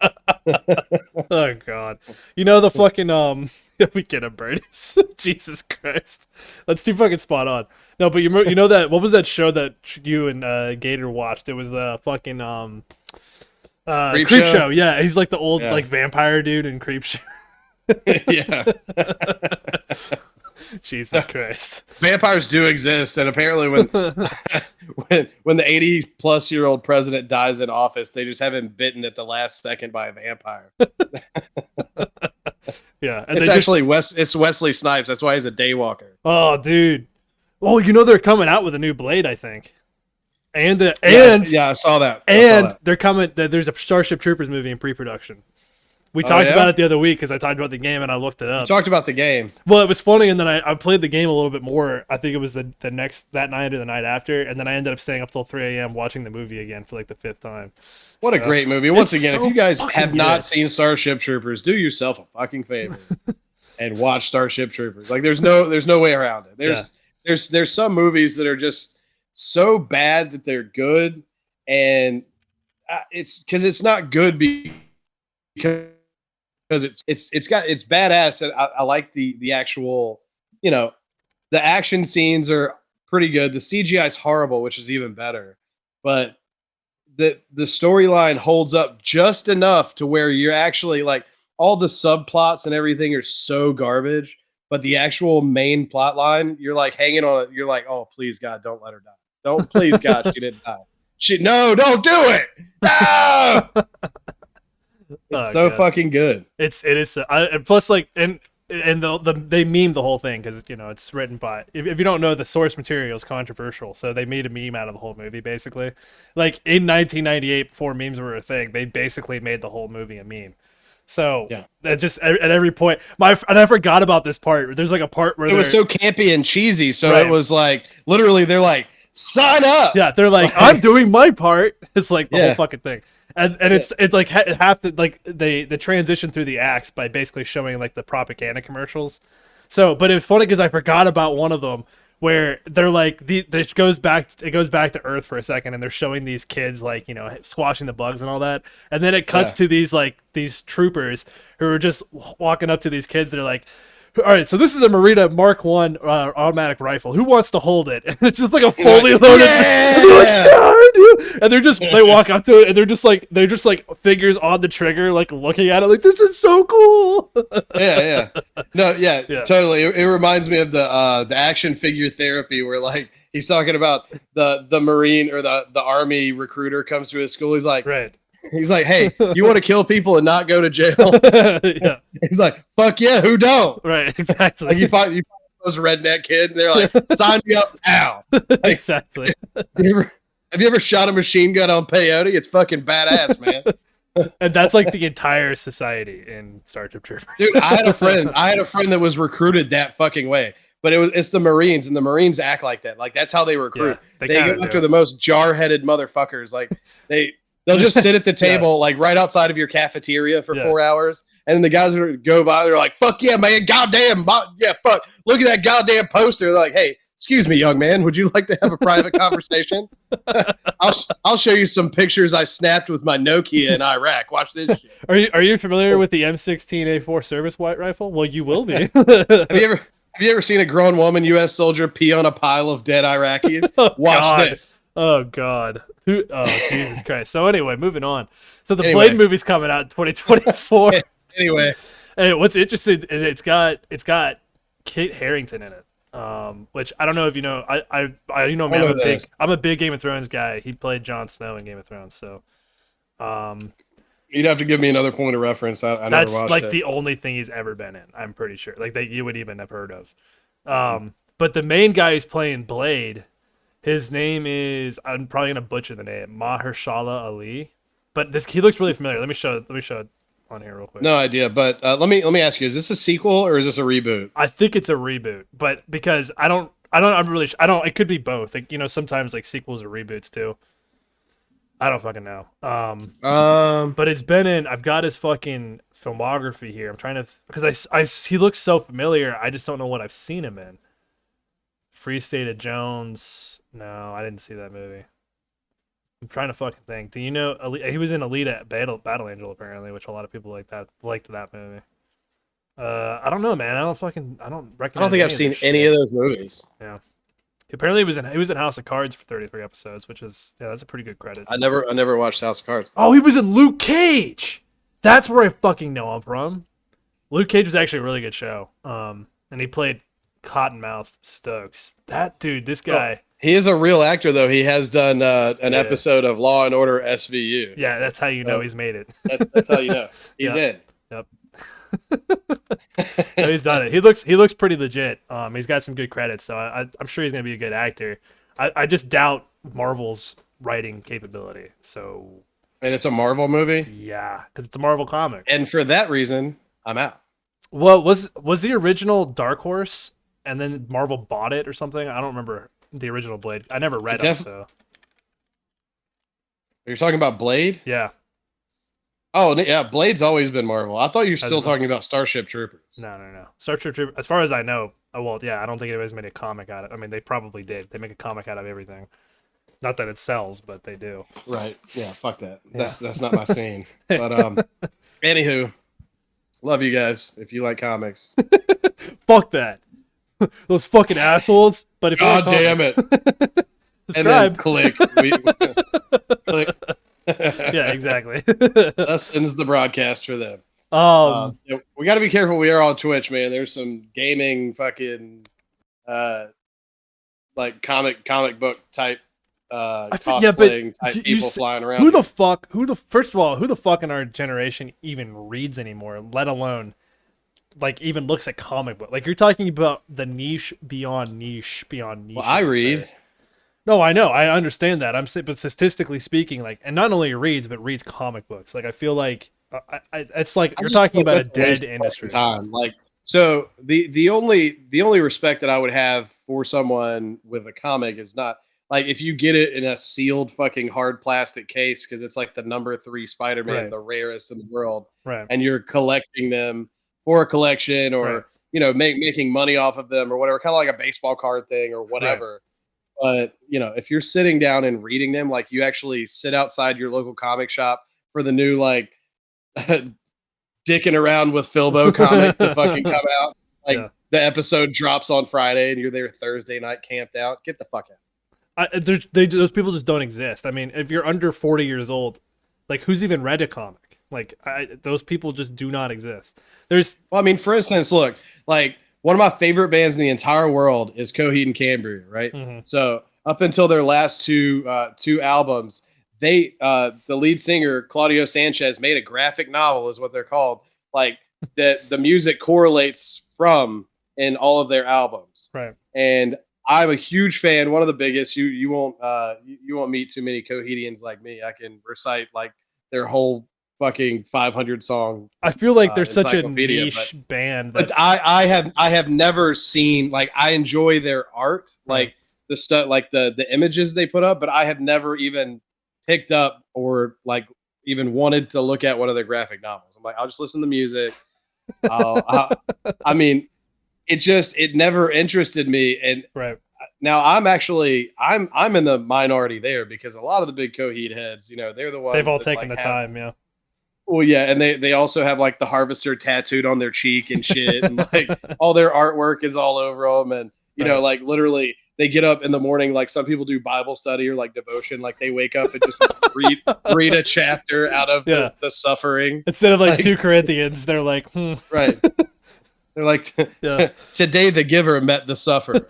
Oh god, you know the fucking Weekend at Bernie's. Jesus Christ, that's too fucking spot on. No, but you know that what was that show that you and Gator watched? It was the fucking Creep Show. Yeah, he's like the old Yeah. like vampire dude in Creep Show. Yeah. Jesus Christ. Vampires do exist, and apparently when when the 80-plus-year-old president dies in office, they just have him bitten at the last second by a vampire. Yeah, and It's actually it's Wesley Snipes. That's why he's a daywalker. Oh, dude. Oh, you know they're coming out with a new Blade, I think. And Yeah, I saw that. they're coming. There's a Starship Troopers movie in pre-production. We Oh, talked yeah? about it the other week because I talked about the game and I looked it We up. talked about the game. Well, it was funny, and then I played the game a little bit more. I think it was that night or the night after, and then I ended up staying up till 3 a.m. watching the movie again for like the 5th time. What a So, great movie. Once it's again, so if you guys fucking have not good. seen Starship Troopers, do yourself a fucking favor and watch Starship Troopers. Like there's no way around it. There's some movies that are just so bad that they're good, and it's because it's not good because it's badass, and I like the actual, you know, the action scenes are pretty good. The CGI is horrible, which is even better, but the storyline holds up just enough to where you're actually like all the subplots and everything are so garbage, but the actual main plot line, you're like hanging on it. You're like, oh, please God, don't let her die. Don't, please God, she didn't die. No, don't do it. No. It's so God. fucking good. It is. And plus, like, and they meme the whole thing because, you know, it's written by. If you don't know, the source material is controversial, so they made a meme out of the whole movie. Basically, like in 1998, before memes were a thing, they basically made the whole movie a meme. So Yeah. that just at every point, and I forgot about this part. There's like a part where It was so campy and cheesy, so Right. it was like literally they're like, sign up. yeah, they're like, I'm doing my part. It's like the Yeah. whole fucking thing. And it's like half the like the transition through the acts by basically showing like the propaganda commercials. So, but it was funny because I forgot about one of them where they're like it goes back to Earth for a second, and they're showing these kids like, you know, squashing the bugs and all that, and then it cuts to these troopers who are just walking up to these kids. They're like, all right, so this is a Merita Mark 1 automatic rifle. Who wants to hold it? And it's just like a fully loaded. Yeah! And they're like, "Yeah, I do." And they walk up to it, and they're just like fingers on the trigger, like looking at it, like, this is so cool. Yeah. No, yeah, Yeah. totally. It reminds me of the action figure therapy where like he's talking about the Marine or the Army recruiter comes to his school. He's like, Right. hey, you want to kill people and not go to jail? Yeah. He's like, fuck yeah, who don't? Right. Exactly. Like you find those redneck kid, and they're like, sign me up now. Exactly. Have you ever shot a machine gun on peyote? It's fucking badass, man. And that's like the entire society in Starship Troopers. Dude, I had a friend that was recruited that fucking way. But it's the Marines, and the Marines act like that. Like that's how they recruit. Yeah, they kinda go after do. the most jar-headed motherfuckers. Like they'll just sit at the table, like right outside of your cafeteria for 4 hours, and then the guys who go by, they're like, "Fuck yeah, man! Goddamn, yeah, fuck! Look at that goddamn poster!" They're like, "Hey, excuse me, young man, would you like to have a private conversation? I'll show you some pictures I snapped with my Nokia in Iraq. Watch this shit." Are you familiar with the M16A4 service white rifle? Well, you will be. Have you ever seen a grown woman, U.S. soldier, pee on a pile of dead Iraqis? Oh, Watch God. this. Oh God! Oh Jesus Christ! So anyway, moving on. So the Anyway. Blade movie's coming out in 2024. Anyway, And what's interesting is it's got Kit Harington in it. Which I don't know if you know. You know I me. don't know who that is. I'm a big Game of Thrones guy. He played Jon Snow in Game of Thrones, so um, You'd have to give me another point of reference. I never that's watched like it. the only thing he's ever been in. I'm pretty sure, like that you would even have heard of. But the main guy who's playing Blade, his name is, I'm probably gonna butcher the name, Mahershala Ali. But this he looks really familiar. Let me show it on here real quick. No idea, but let me ask you: is this a sequel or is this a reboot? I think it's a reboot, but because I'm really, I don't. It could be both. Like, you know, sometimes like sequels or reboots too. I don't fucking know. But it's been in. I've got his fucking filmography here. I'm trying to, because he looks so familiar. I just don't know what I've seen him in. Free State of Jones. No, I didn't see that movie. I'm trying to fucking think. Do you know? He was in Elite at Battle Angel apparently, which a lot of people liked that movie. I don't know, man. I don't I recognize. don't think I've seen any of those movies. Yeah. Apparently, he was in House of Cards for 33 episodes, which is, yeah, that's a pretty good credit. I never watched House of Cards. Oh, he was in Luke Cage. That's where I fucking know him from. Luke Cage was actually a really good show. And he played Cottonmouth Stokes. That dude, this guy. He is a real actor, though. He has done an episode of Law and Order SVU. Yeah, that's how you know he's made it. That's how you know he's in. Yep. So he's done it. He looks pretty legit. He's got some good credits, so I'm sure he's gonna be a good actor. I just doubt Marvel's writing capability. So, And it's a Marvel movie. yeah, because it's a Marvel comic. And for that reason, I'm out. Well, was the original Dark Horse, and then Marvel bought it or something? I don't remember the original Blade. I never read it, so You're talking about Blade? yeah. Oh, yeah, Blade's always been Marvel. I thought you were still talking about Starship Troopers. No. Star Trek, as far as I know, well, yeah, I don't think anybody's made a comic out of it. I mean, they probably did. They make a comic out of everything. Not that it sells, but they do. Right. Yeah, fuck that. Yeah. That's not my scene. But anywho, love you guys if you like comics. Fuck that. Those fucking assholes. But if God damn it. And then click. Click. Yeah, exactly. Thus ends the broadcast for them. Yeah, we got to be careful. We are on Twitch, man. There's some gaming fucking like comic book type cosplaying type people flying around. First of all, who the fuck in our generation even reads anymore, let alone like even looks at comic book? Like, you're talking about the niche beyond niche beyond niche. Well, I read. There. No, I know. I understand that. But statistically speaking, like, and not only reads, but reads comic books. Like, I feel like it's like you're talking about a dead industry. Time. Like, so the only respect that I would have for someone with a comic is not like if you get it in a sealed fucking hard plastic case because it's like the number 3 Spider-Man, Right. the rarest in the world, Right. and you're collecting them for a collection or Right. you know making money off of them or whatever, kind of like a baseball card thing or whatever. But, you know, if you're sitting down and reading them, like you actually sit outside your local comic shop for the new, like, dicking around with Philbo comic to fucking come out. Like, Yeah. the episode drops on Friday and you're there Thursday night camped out. Get the fuck out. Those people just don't exist. I mean, if you're under 40 years old, like, who's even read a comic? Like, those people just do not exist. Well, I mean, for instance, look, like, one of my favorite bands in the entire world is Coheed and Cambria, right? Mm-hmm. So up until their last two albums, the lead singer Claudio Sanchez made a graphic novel, is what they're called, like that the music correlates from in all of their albums. Right. And I'm a huge fan, one of the biggest. You won't meet too many Coheedians like me. I can recite like their whole fucking 500 song. I feel like they're such a encyclopedia, niche band. But I have never seen, like, I enjoy their art, like the stuff, like the images they put up, but I have never even picked up or like even wanted to look at one of their graphic novels. I'm like, I'll just listen to the music. I mean, it never interested me. And right. now I'm in the minority there because a lot of the big Coheed heads, you know, they're the ones They've all that, taken like, the time, yeah. Well, yeah, and they also have like the harvester tattooed on their cheek and shit, and like all their artwork is all over them, and you know, like literally they get up in the morning, like some people do Bible study or like devotion, like they wake up and just read a chapter out of the suffering instead of like 2 Corinthians. They're like, right. They're like, Yeah. today the giver met the sufferer.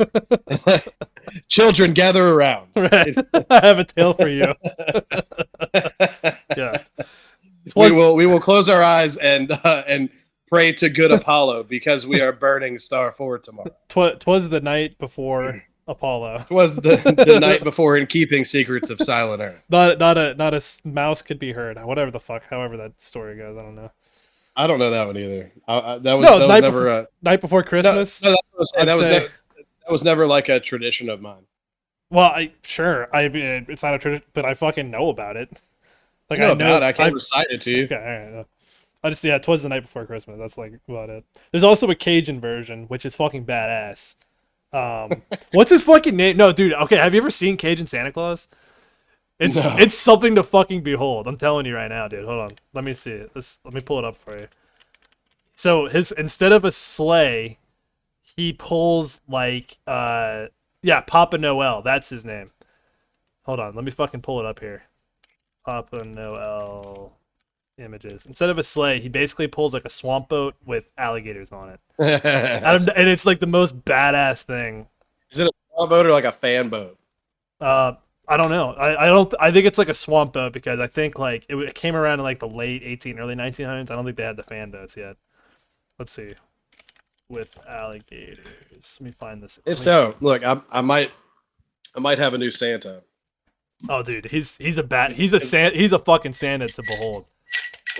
Children, gather around. Right. I have a tale for you. Yeah. We will close our eyes and pray to good Apollo because we are burning Star 4 tomorrow. Twas the night before Apollo. It was the night before in keeping secrets of Silent Earth. Not a mouse could be heard. Whatever the fuck, however that story goes, I don't know. I don't know that one either. That was never night before Christmas. No, that was never like a tradition of mine. Well, I mean, it's not a tradition, but I fucking know about it. Like I know about it. I can't recite it to you. Okay, all right. I just twas the night before Christmas. That's like about it. There's also a Cajun version, which is fucking badass. What's his fucking name? No, dude. Okay, have you ever seen Cajun Santa Claus? It's something to fucking behold. I'm telling you right now, dude. Hold on, let me see it. Let me pull it up for you. So instead of a sleigh, he pulls like Papa Noel. That's his name. Hold on, let me fucking pull it up here. Papa Noel images. Instead of a sleigh, he basically pulls like a swamp boat with alligators on it. And it's like the most badass thing. Is it a swamp boat or like a fan boat? I don't know. I think it's like a swamp boat because I think like it came around in like the late early 1900s. I don't think they had the fan boats yet. Let's see. With alligators. Let me find this. If so, look, I might have a new Santa. Oh, dude, he's a fucking Santa to behold.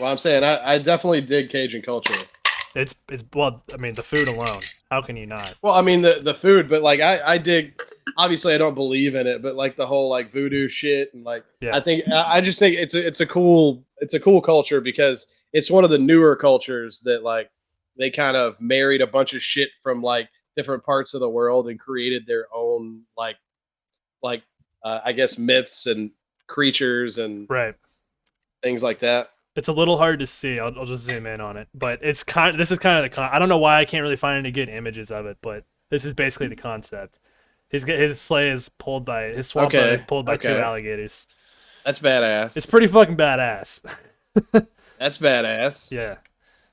Well, I'm saying I definitely dig Cajun culture. It's well, I mean, the food alone. How can you not? Well, I mean the food, but like I dig. Obviously, I don't believe in it, but like the whole like voodoo shit and like I just think it's a cool culture because it's one of the newer cultures that like they kind of married a bunch of shit from like different parts of the world and created their own like I guess myths and creatures and things like that. It's a little hard to see. I'll just zoom in on it, but this is kind of the I don't know why I can't really find any good images of it, but this is basically the concept. His sleigh is pulled by his swamp boat is pulled by two alligators. That's badass. It's pretty fucking badass. That's badass. Yeah.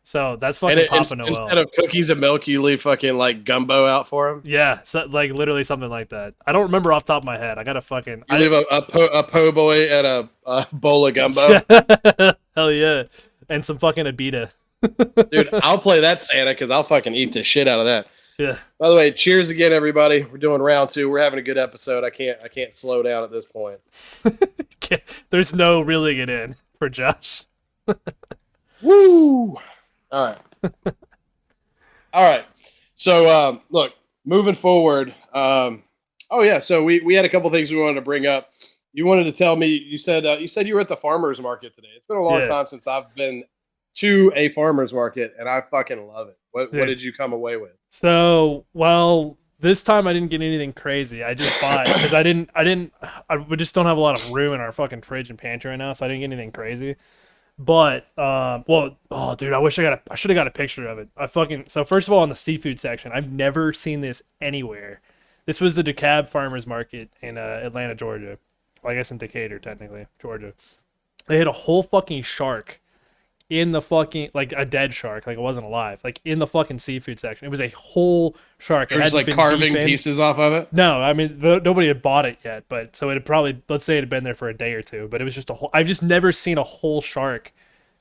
So that's fucking Papa Noel. Instead of cookies and milk, you leave fucking like gumbo out for him. Yeah, so like literally something like that. I don't remember off the top of my head. I gotta fucking. You leave a po' boy and a bowl of gumbo. Hell yeah, and some fucking Abita. Dude, I'll play that Santa because I'll fucking eat the shit out of that. Yeah. By the way, cheers again, everybody. We're doing round 2. We're having a good episode. I can't slow down at this point. There's no reeling it in for Josh. Woo! All right. So, look, moving forward. So we had a couple things we wanted to bring up. You wanted to tell me. You said you were at the farmers market today. It's been a long time since I've been to a farmers market, and I fucking love it. What did you come away with? So, well, this time I didn't get anything crazy. I just bought because we just don't have a lot of room in our fucking fridge and pantry right now, so I didn't get anything crazy. But dude, I should have got a picture of it. So first of all, on the seafood section, I've never seen this anywhere. This was the DeKalb Farmers Market in Atlanta, Georgia. Well, I guess in Decatur, technically, Georgia. They had a whole fucking shark in the fucking, like a dead shark, like it wasn't alive, like in the fucking seafood section. It was a whole shark. It was like carving pieces off of it? No, I mean, nobody had bought it yet, but so it had probably, let's say it had been there for a day or two, but it was just I've just never seen a whole shark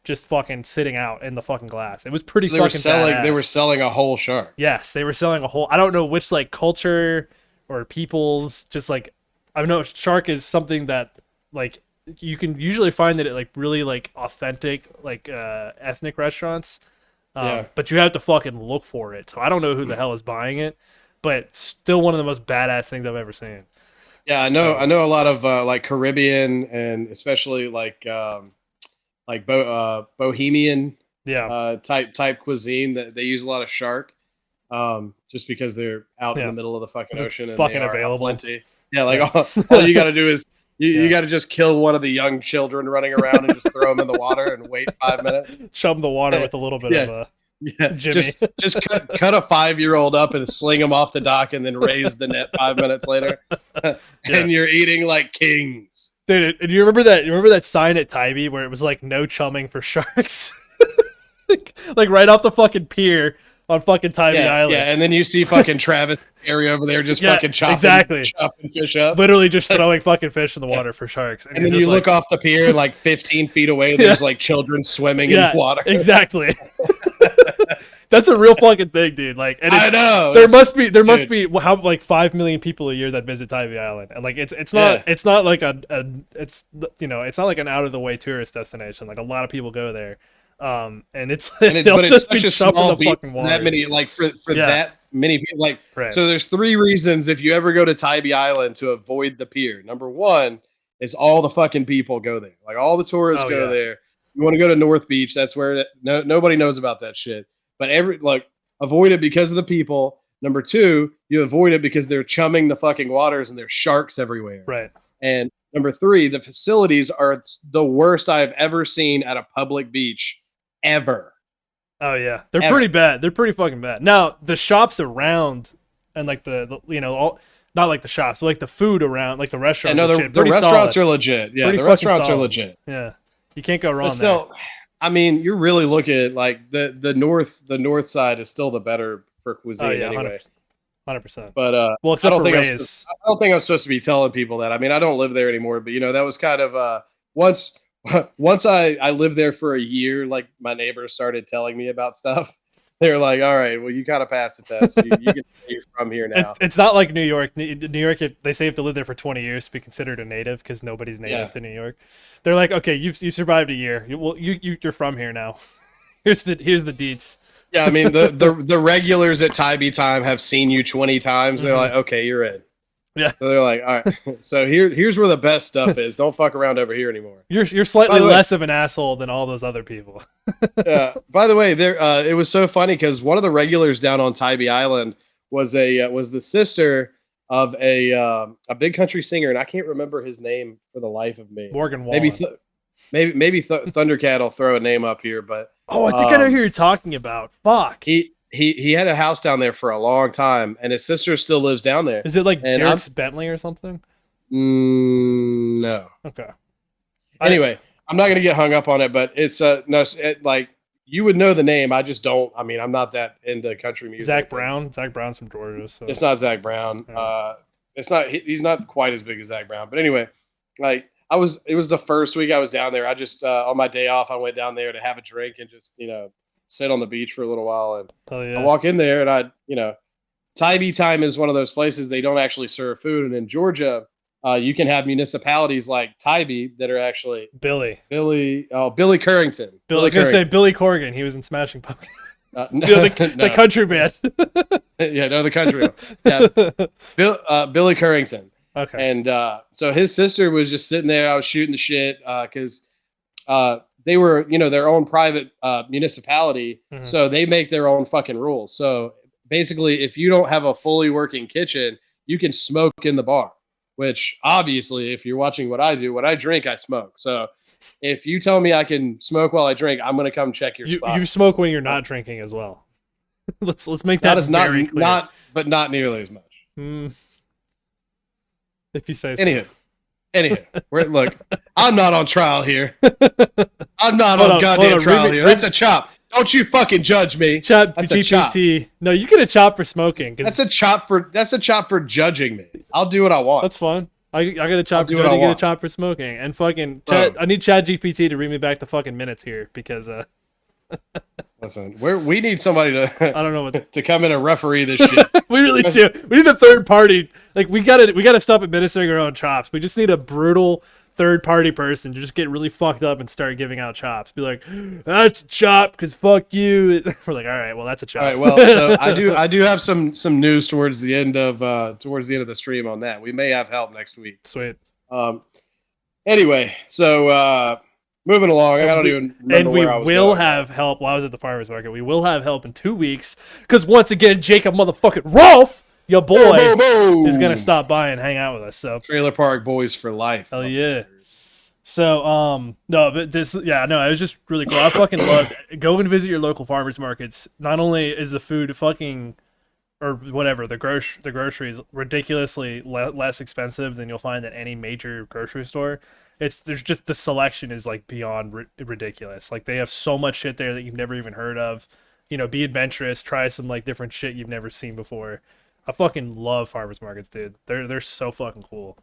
just fucking sitting out in the fucking glass. It was pretty fucking badass. They were selling a whole shark. Yes, they were selling a whole, I don't know which like culture or people's, just like, I know shark is something that like you can usually find it at like really like authentic like ethnic restaurants, but you have to fucking look for it. So I don't know who the hell is buying it, but still one of the most badass things I've ever seen. Yeah, I know a lot of like Caribbean and especially like Bohemian type cuisine that they use a lot of shark, just because they're out in the middle of the fucking ocean and fucking they are available. Plenty. Yeah, like all you got to do is you got to just kill one of the young children running around and just throw them in the water and wait 5 minutes. Shove the water with a little bit of Jimmy. Just cut a 5-year-old up and sling him off the dock and then raise the net 5 minutes later, and you're eating like kings. Dude, do you remember that? You remember that sign at Tybee where it was like no chumming for sharks? like right off the fucking pier, on fucking Tybee Island. Yeah, and then you see fucking Travis area over there just Yeah, fucking chopping fish up. Literally just throwing fucking fish in the water for sharks. And then you look off the pier and like 15 feet away, there's like children swimming in water. Exactly. That's a real fucking thing, dude. Like, and I know there must be how like 5 million people a year that visit Tybee Island, and like it's not like it's it's not like an out of the way tourist destination. Like a lot of people go there, and it's but it's such a small beach. That many like for that many people like right. So there's 3 reasons if you ever go to Tybee Island to avoid the pier. Number 1 is all the fucking people go there. Like all the tourists go there. You want to go to North Beach? That's where nobody knows about that shit. But avoid it because of the people. Number 2, you avoid it because they're chumming the fucking waters and there's sharks everywhere. Right. And number 3, the facilities are the worst I've ever seen at a public beach ever. Oh yeah, they're pretty bad. They're pretty fucking bad. Now the shops around and like the not like the shops, but like the food around, like the restaurants. Yeah, no, the restaurants are legit. Yeah, the restaurants are legit. Yeah, you can't go wrong. But still, there. I mean, you're really looking at like the north side is still the better for cuisine anyway. 100%. But well, except for Ray's. I don't think I'm supposed to be telling people that. I mean, I don't live there anymore, but that was kind of once I lived there for a year, like my neighbors started telling me about stuff. They're like, all right, well, you kind of passed the test. You can say you're from here now. It's not like New York. New York, they say you have to live there for 20 years to be considered a native because nobody's native to New York. They're like, okay, you've survived a year. You're from here now. Here's the deets. Yeah, I mean the regulars at Tybee Time have seen you 20 times. They're like, okay, you're in. Yeah. So they're like, all right. So here's where the best stuff is. Don't fuck around over here anymore. You're slightly less of an asshole than all those other people. Yeah. By the way, it was so funny because one of the regulars down on Tybee Island was the sister of a big country singer, and I can't remember his name for the life of me. Morgan Wallen. Maybe Thundercat will throw a name up here, but I think I know who you're talking about. Fuck. He had a house down there for a long time, and his sister still lives down there. Is it like Dierks Bentley or something? No. Okay. Anyway, I'm not gonna get hung up on it, but it's like you would know the name. I just don't. I mean, I'm not that into country music. Zach Brown. Zach Brown's from Georgia. So. It's not Zach Brown. Yeah. It's not. He's not quite as big as Zach Brown. But anyway, like it was the first week I was down there. I just on my day off, I went down there to have a drink and just sit on the beach for a little while, and I walk in there, and Tybee Time is one of those places they don't actually serve food, and in Georgia, you can have municipalities like Tybee that are actually Billy Currington. I was gonna say Billy Corgan. He was in Smashing Pumpkins. No, the country band. The country band. Yeah, Billy Currington. Okay. And so his sister was just sitting there. I was shooting the shit because they were, their own private municipality. Mm-hmm. So they make their own fucking rules. So basically, if you don't have a fully working kitchen, you can smoke in the bar, which obviously, if you're watching what I do, when I drink, I smoke. So if you tell me I can smoke while I drink, I'm going to come check your spot. You smoke when you're not drinking as well. let's make that very clear. But not nearly as much. If you say so. Anywho, look, I'm not on trial here. I'm not on goddamn trial here. That's a chop. Don't you fucking judge me. Chop That's GPT. A chop. No, you get a chop for smoking. That's a chop for judging me. I'll do what I want. That's fine. I got a chop for judging, get a chop for smoking. And fucking I need ChatGPT to read me back the fucking minutes here because listen, we need somebody to I don't know what to come in and referee this shit. We really do. We need a third party. Like we gotta stop administering our own chops. We just need a brutal third party person to just get really fucked up and start giving out chops. Be like, that's a chop because fuck you. We're like, all right, well that's a chop. All right, well, so I do have some news towards the end of the stream on that. We may have help next week. Sweet. Anyway, so moving along, I don't even remember where I was. And we will have help while I was at the farmer's market. We will have help in 2 weeks because once again, Jacob motherfucking Rolfe, your boy, is gonna stop by and hang out with us. So Trailer Park Boys for life. Hell yeah. So no, but it was just really cool. I fucking loved it. Go and visit your local farmers markets. Not only is the food fucking or whatever the groceries ridiculously less expensive than you'll find at any major grocery store. There's just the selection is like beyond ridiculous. Like they have so much shit there that you've never even heard of. be adventurous, try some like different shit you've never seen before. I fucking love farmers markets, dude. They're so fucking cool.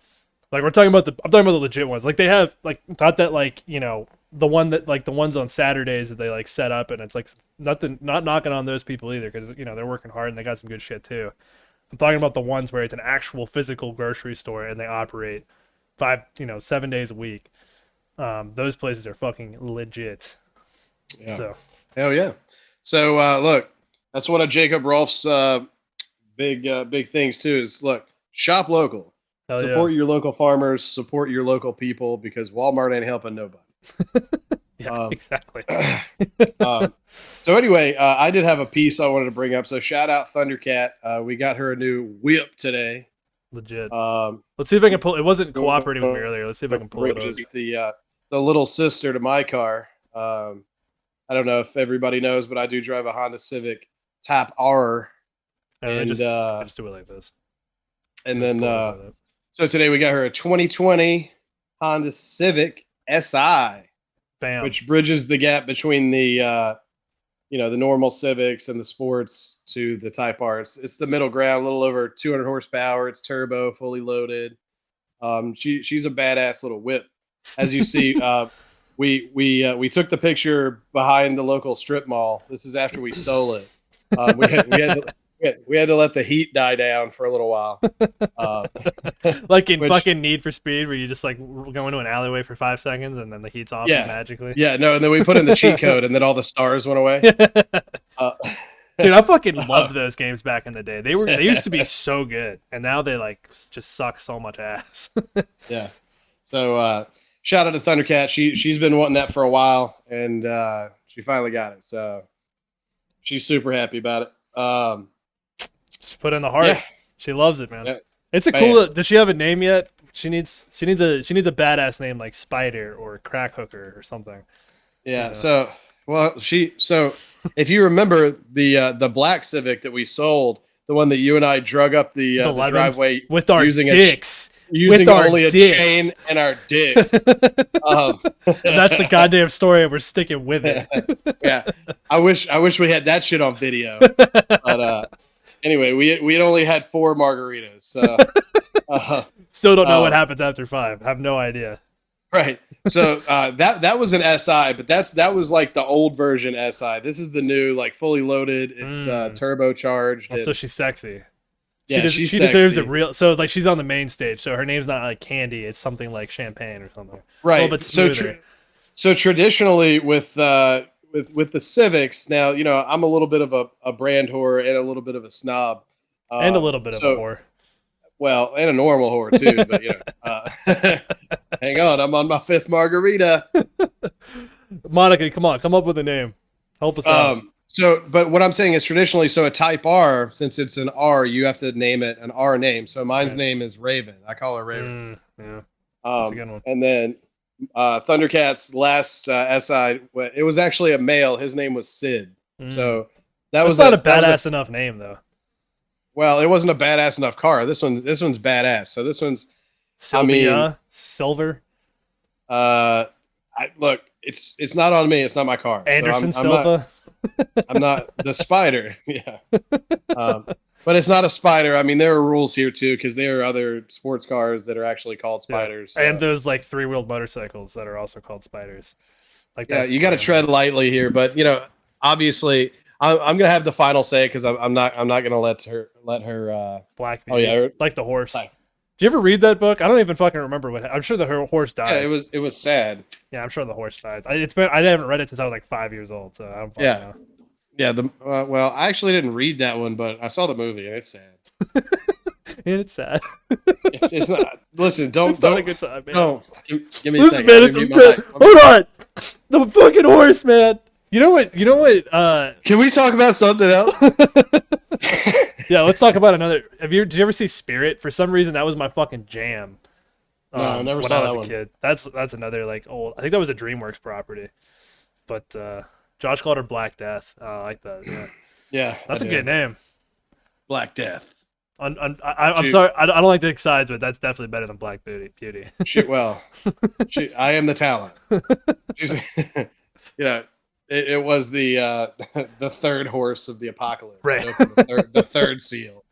Like I'm talking about the legit ones. Like they have like not that like the one that like the ones on Saturdays that they like set up and it's like not knocking on those people either because they're working hard and they got some good shit too. I'm talking about the ones where it's an actual physical grocery store and they operate 7 days a week. Those places are fucking legit. Yeah. So hell yeah. So look, that's one of Jacob Rolfe's big things too. Is look, shop local. hell Support your local farmers, support your local people because Walmart ain't helping nobody. yeah, exactly. So anyway, I did have a piece I wanted to bring up. So shout out Thundercat. We got her a new whip today. Legit. Let's see if I can pull. It wasn't cooperating with me earlier. Let's see if I can pull it up. The little sister to my car. I don't know if everybody knows, but I do drive a Honda Civic Type R. And I just do it like this. And then so today we got her a 2020 Honda Civic SI. Bam. Which bridges the gap between the the normal Civics and the sports to the Type R. It's the middle ground, a little over 200 horsepower. It's turbo, fully loaded. She's a badass little whip. As you see, we took the picture behind the local strip mall. This is after we stole it. We had to let the heat die down for a little while. Like in fucking Need for Speed, where you just like go into an alleyway for 5 seconds and then the heat's off magically. Yeah, no, and then we put in the cheat code and then all the stars went away. Dude, I fucking loved those games back in the day. They used to be so good, and now they like just suck so much ass. Yeah. So shout out to Thundercat. She's been wanting that for a while, and she finally got it. So she's super happy about it. She put in the heart. Yeah. She loves it, man. Yeah. It's a cool. Does she have a name yet? She needs a badass name like Spider or Crack Hooker or something. Yeah. So if you remember the black Civic that we sold, the one that you and I drug up the driveway with our dicks. Using only a chain and our dicks. That's the goddamn story, and we're sticking with it. Yeah, I wish we had that shit on video. But anyway, we had only had 4 margaritas, so still don't know what happens after 5. Have no idea. Right. So that was an SI, but that was like the old version SI. This is the new, like fully loaded. It's turbocharged. So she's sexy. Yeah, she deserves it real. So like she's on the main stage, so her name's not like Candy. It's something like Champagne or something. Right. So traditionally with the Civics, now I'm a little bit of a brand whore and a little bit of a snob, and a little bit of a whore. Well, and a normal whore too, but hang on, I'm on my 5th margarita. Monica, come on, come up with a name. Help us out. But what I'm saying is traditionally, so a Type R, since it's an R, you have to name it an R name. So mine's name is Raven. I call her Raven. Yeah, that's a good one. And then Thundercat's last SI, it was actually a male. His name was Sid. So that's not a badass enough name though. Well, it wasn't a badass enough car. This one's badass. So this one's Silver. Look, it's not on me. It's not my car. Anderson Silva. I'm not the Spider. Yeah. But it's not a Spider. I mean, there are rules here too, because there are other sports cars that are actually called Spiders. Yeah. And those like 3-wheeled motorcycles that are also called Spiders. Like you got to tread lightly here, but obviously, I'm gonna have the final say because I'm not gonna let her Black Beauty, like the horse. Did you ever read that book? I don't even fucking remember what. I'm sure the horse dies. Yeah, it was sad. Yeah, I'm sure the horse dies. I haven't read it since I was like 5 years old, so I don't fucking know. Yeah. Well, I actually didn't read that one, but I saw the movie and it's sad. And it's sad. It's not. Listen, don't not a good time, man. No, give me a second. Hold on. The fucking horse, man. You know what? Can we talk about something else? Yeah, let's talk about another. Did you ever see Spirit? For some reason, that was my fucking jam. No, I never saw that one. When I was a kid. That's another like old. I think that was a DreamWorks property. But Josh called her Black Death. I like that. Yeah. Yeah, that's a good name. Black Death. I'm sorry. I don't like to take sides, but that's definitely better than Black Beauty. I am the talent. She's, it was the the third horse of the apocalypse. Right. It opened the third seal.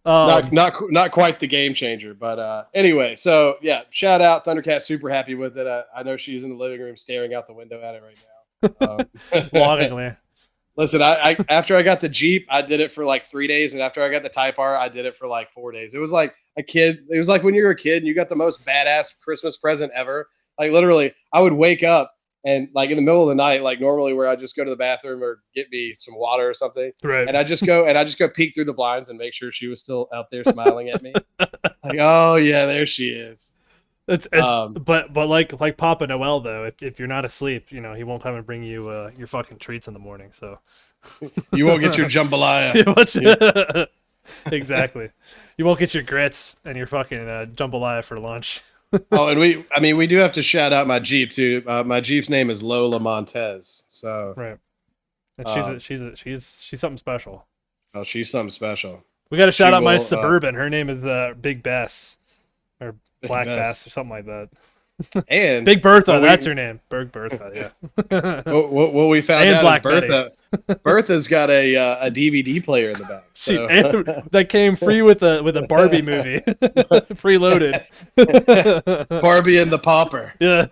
Not quite the game changer, but anyway. So yeah, shout out Thundercat. Super happy with it. I know she's in the living room staring out the window at it right now. Longingly. Listen, I after I got the Jeep, I did it for like 3 days, and after I got the Type R, I did it for like 4 days. It was like a kid. It was like when you were a kid and you got the most badass Christmas present ever. Like literally, I would wake up and like in the middle of the night, like normally where I just go to the bathroom or get me some water or something, Right. and I just go peek through the blinds and make sure she was still out there smiling at me. Like, oh yeah, there she is. It's but like Papa Noel though, if you're not asleep, you know he won't come and bring you your fucking treats in the morning. So you won't get your jambalaya. Exactly. You won't get your grits and your fucking jambalaya for lunch. Oh, and we do have to shout out my Jeep too. My Jeep's name is Lola Montez. So right, and she's something special. Oh, she's something special. We got to shout out my Suburban. Her name is Big Bass. Or Black Bass or something like that. And Big Bertha, that's her name. Bertha, yeah. what we found out Black is Bertha's got a DVD player in the back. So. That came free with a Barbie movie. Preloaded. Barbie and the Pauper. Yeah.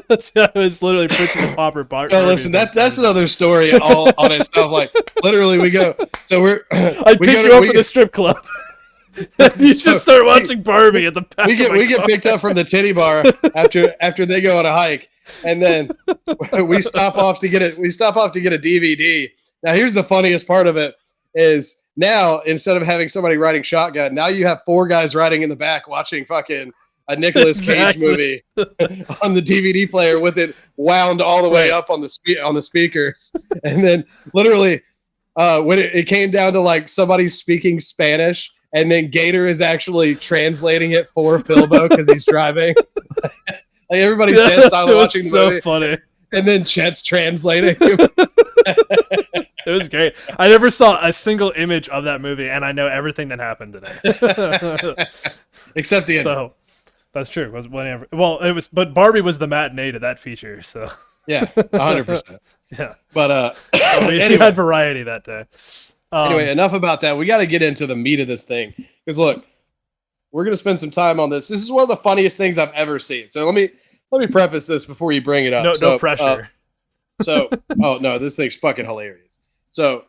It was literally Prince and the Pauper. No, listen, that's another story all on itself. Like literally we go I'd pick you up at the strip club. You should start watching Barbie at the back. We get picked up from the titty bar after they go on a hike, and then we stop off to get a DVD. Now here's the funniest part of it is now instead of having somebody riding shotgun, now you have 4 guys riding in the back watching fucking a Nicolas Cage movie on the DVD player with it wound all the way up on the speakers, and then literally when it came down to like somebody speaking Spanish. And then Gator is actually translating it for Philbo because he's driving. Like everybody's dead silent watching the movie. So funny. And then Chet's translating. It was great. I never saw a single image of that movie, and I know everything that happened in it. Except the end. So that's true. But Barbie was the matinee to that feature. So yeah, 100%. Yeah, but we had variety that day. Anyway, enough about that. We got to get into the meat of this thing. Because look, we're going to spend some time on this. This is one of the funniest things I've ever seen. So let me preface this before you bring it up. No pressure. Oh no, this thing's fucking hilarious. So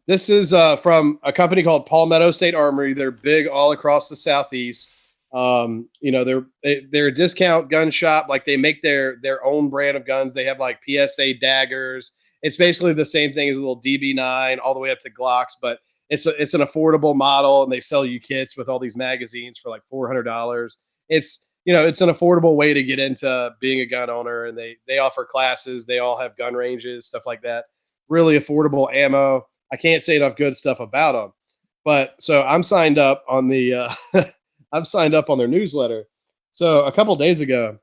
this is from a company called Palmetto State Armory. They're big all across the Southeast. They're a discount gun shop. Like they make their own brand of guns. They have like PSA daggers. It's basically the same thing as a little DB9 all the way up to Glocks, but it's an affordable model, and they sell you kits with all these magazines for like $400. It's an affordable way to get into being a gun owner, and they offer classes. They all have gun ranges, stuff like that. Really affordable ammo. I can't say enough good stuff about them. But so I'm signed up on the I'm signed up on their newsletter. So a couple days ago,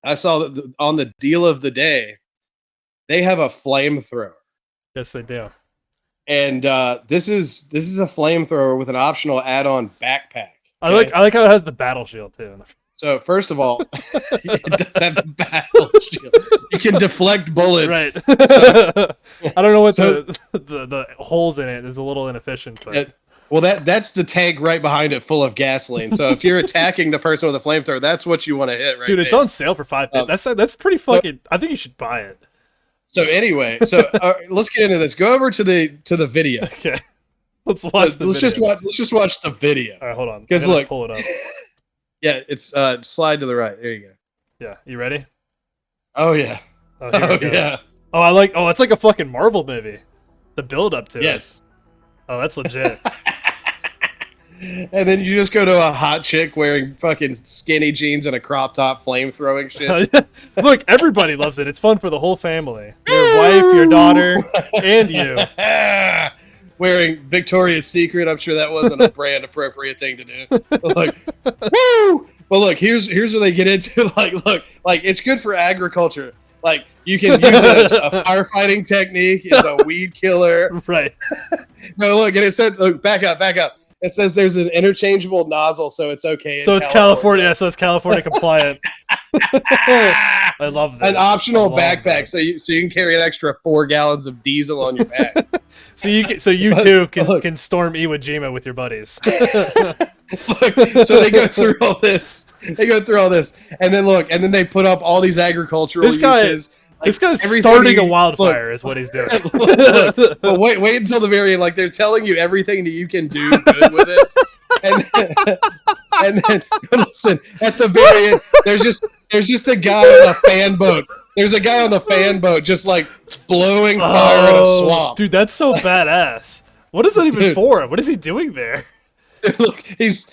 I saw that on the deal of the day, they have a flamethrower. Yes, they do. And this is a flamethrower with an optional add-on backpack. Okay? I like how it has the battle shield too. So first of all, it does have the battle shield. You can deflect bullets. Right. So, I don't know what the holes in it is a little inefficient. But. That's the tank right behind it, full of gasoline. So if you're attacking the person with a flamethrower, that's what you want to hit, right? Dude, it's on sale for $550. That's pretty fucking. I think you should buy it. So anyway, let's get into this. Go over to the video. Okay, let's watch. Let's just watch the video. All right, hold on. Because look, pull it up. Yeah, it's slide to the right. There you go. Yeah, you ready? Oh yeah. Yeah. Oh, it's like a fucking Marvel movie. The build up to it. Yes. Oh, that's legit. And then you just go to a hot chick wearing fucking skinny jeans and a crop top, flame throwing shit. Look, everybody loves it. It's fun for the whole family. Your wife, your daughter, and you. Wearing Victoria's Secret. I'm sure that wasn't a brand appropriate thing to do. Like, woo! But look, here's where they get into like it's good for agriculture. Like you can use it as a firefighting technique. It's a weed killer. Right. No, look, and it said, look, back up. It says there's an interchangeable nozzle, so it's okay. So it's California. So it's California compliant. I love that. An optional backpack, so you can carry an extra 4 gallons of diesel on your back. So you too can storm Iwo Jima with your buddies. Look, so they go through all this. And then they put up all these agricultural uses. This guy's starting a wildfire is what he's doing. But wait until the very end. Like, they're telling you everything that you can do good with it. And then listen, at the very end, there's just a guy on a fan boat. There's a guy on the fan boat just like blowing fire in a swamp. Dude, that's so badass. What is that even for? What is he doing there? Look, he's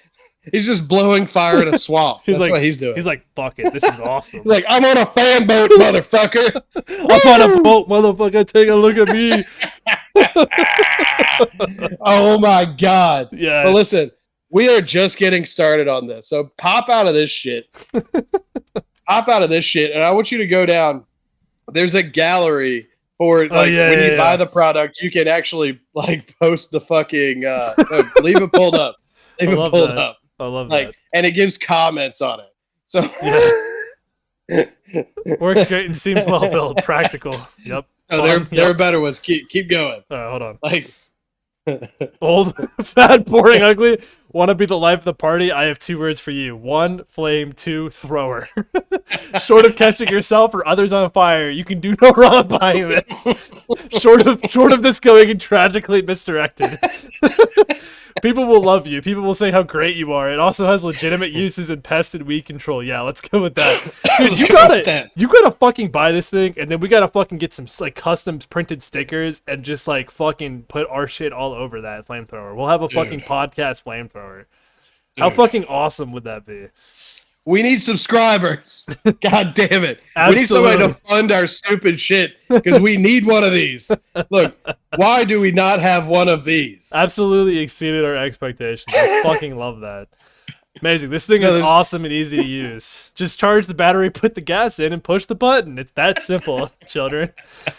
just blowing fire in a swamp. That's what he's doing. He's like, fuck it, this is awesome. He's like, I'm on a fan boat, motherfucker. I'm on a boat, motherfucker. Take a look at me. Oh my god. Yeah. But listen, we are just getting started on this. So pop out of this shit. And I want you to go down. There's a gallery for when you buy the product, you can actually like post the fucking leave it pulled up. Leave it pulled up. I love that. And it gives comments on it. So works great and seems well built, practical. Yep. Oh, there are better ones. Keep going. All right, hold on. Like old, fat, boring, ugly. Want to be the life of the party? I have 2 words for you. 1, flame. 2, thrower. Short of catching yourself or others on fire, you can do no wrong buying this. Short of this going tragically misdirected. People will love you. People will say how great you are. It also has legitimate uses in pest and weed control. Yeah, let's go with that. Dude, you gotta fucking buy this thing, and then we gotta fucking get some like custom printed stickers and just like fucking put our shit all over that flamethrower. We'll have a fucking podcast flamethrower. How fucking awesome would that be? We need subscribers. God damn it. Absolutely. We need somebody to fund our stupid shit because we need one of these. Look, why do we not have one of these? Absolutely exceeded our expectations. I fucking love that. Amazing. This thing is awesome and easy to use. Just charge the battery, put the gas in, and push the button. It's that simple, children.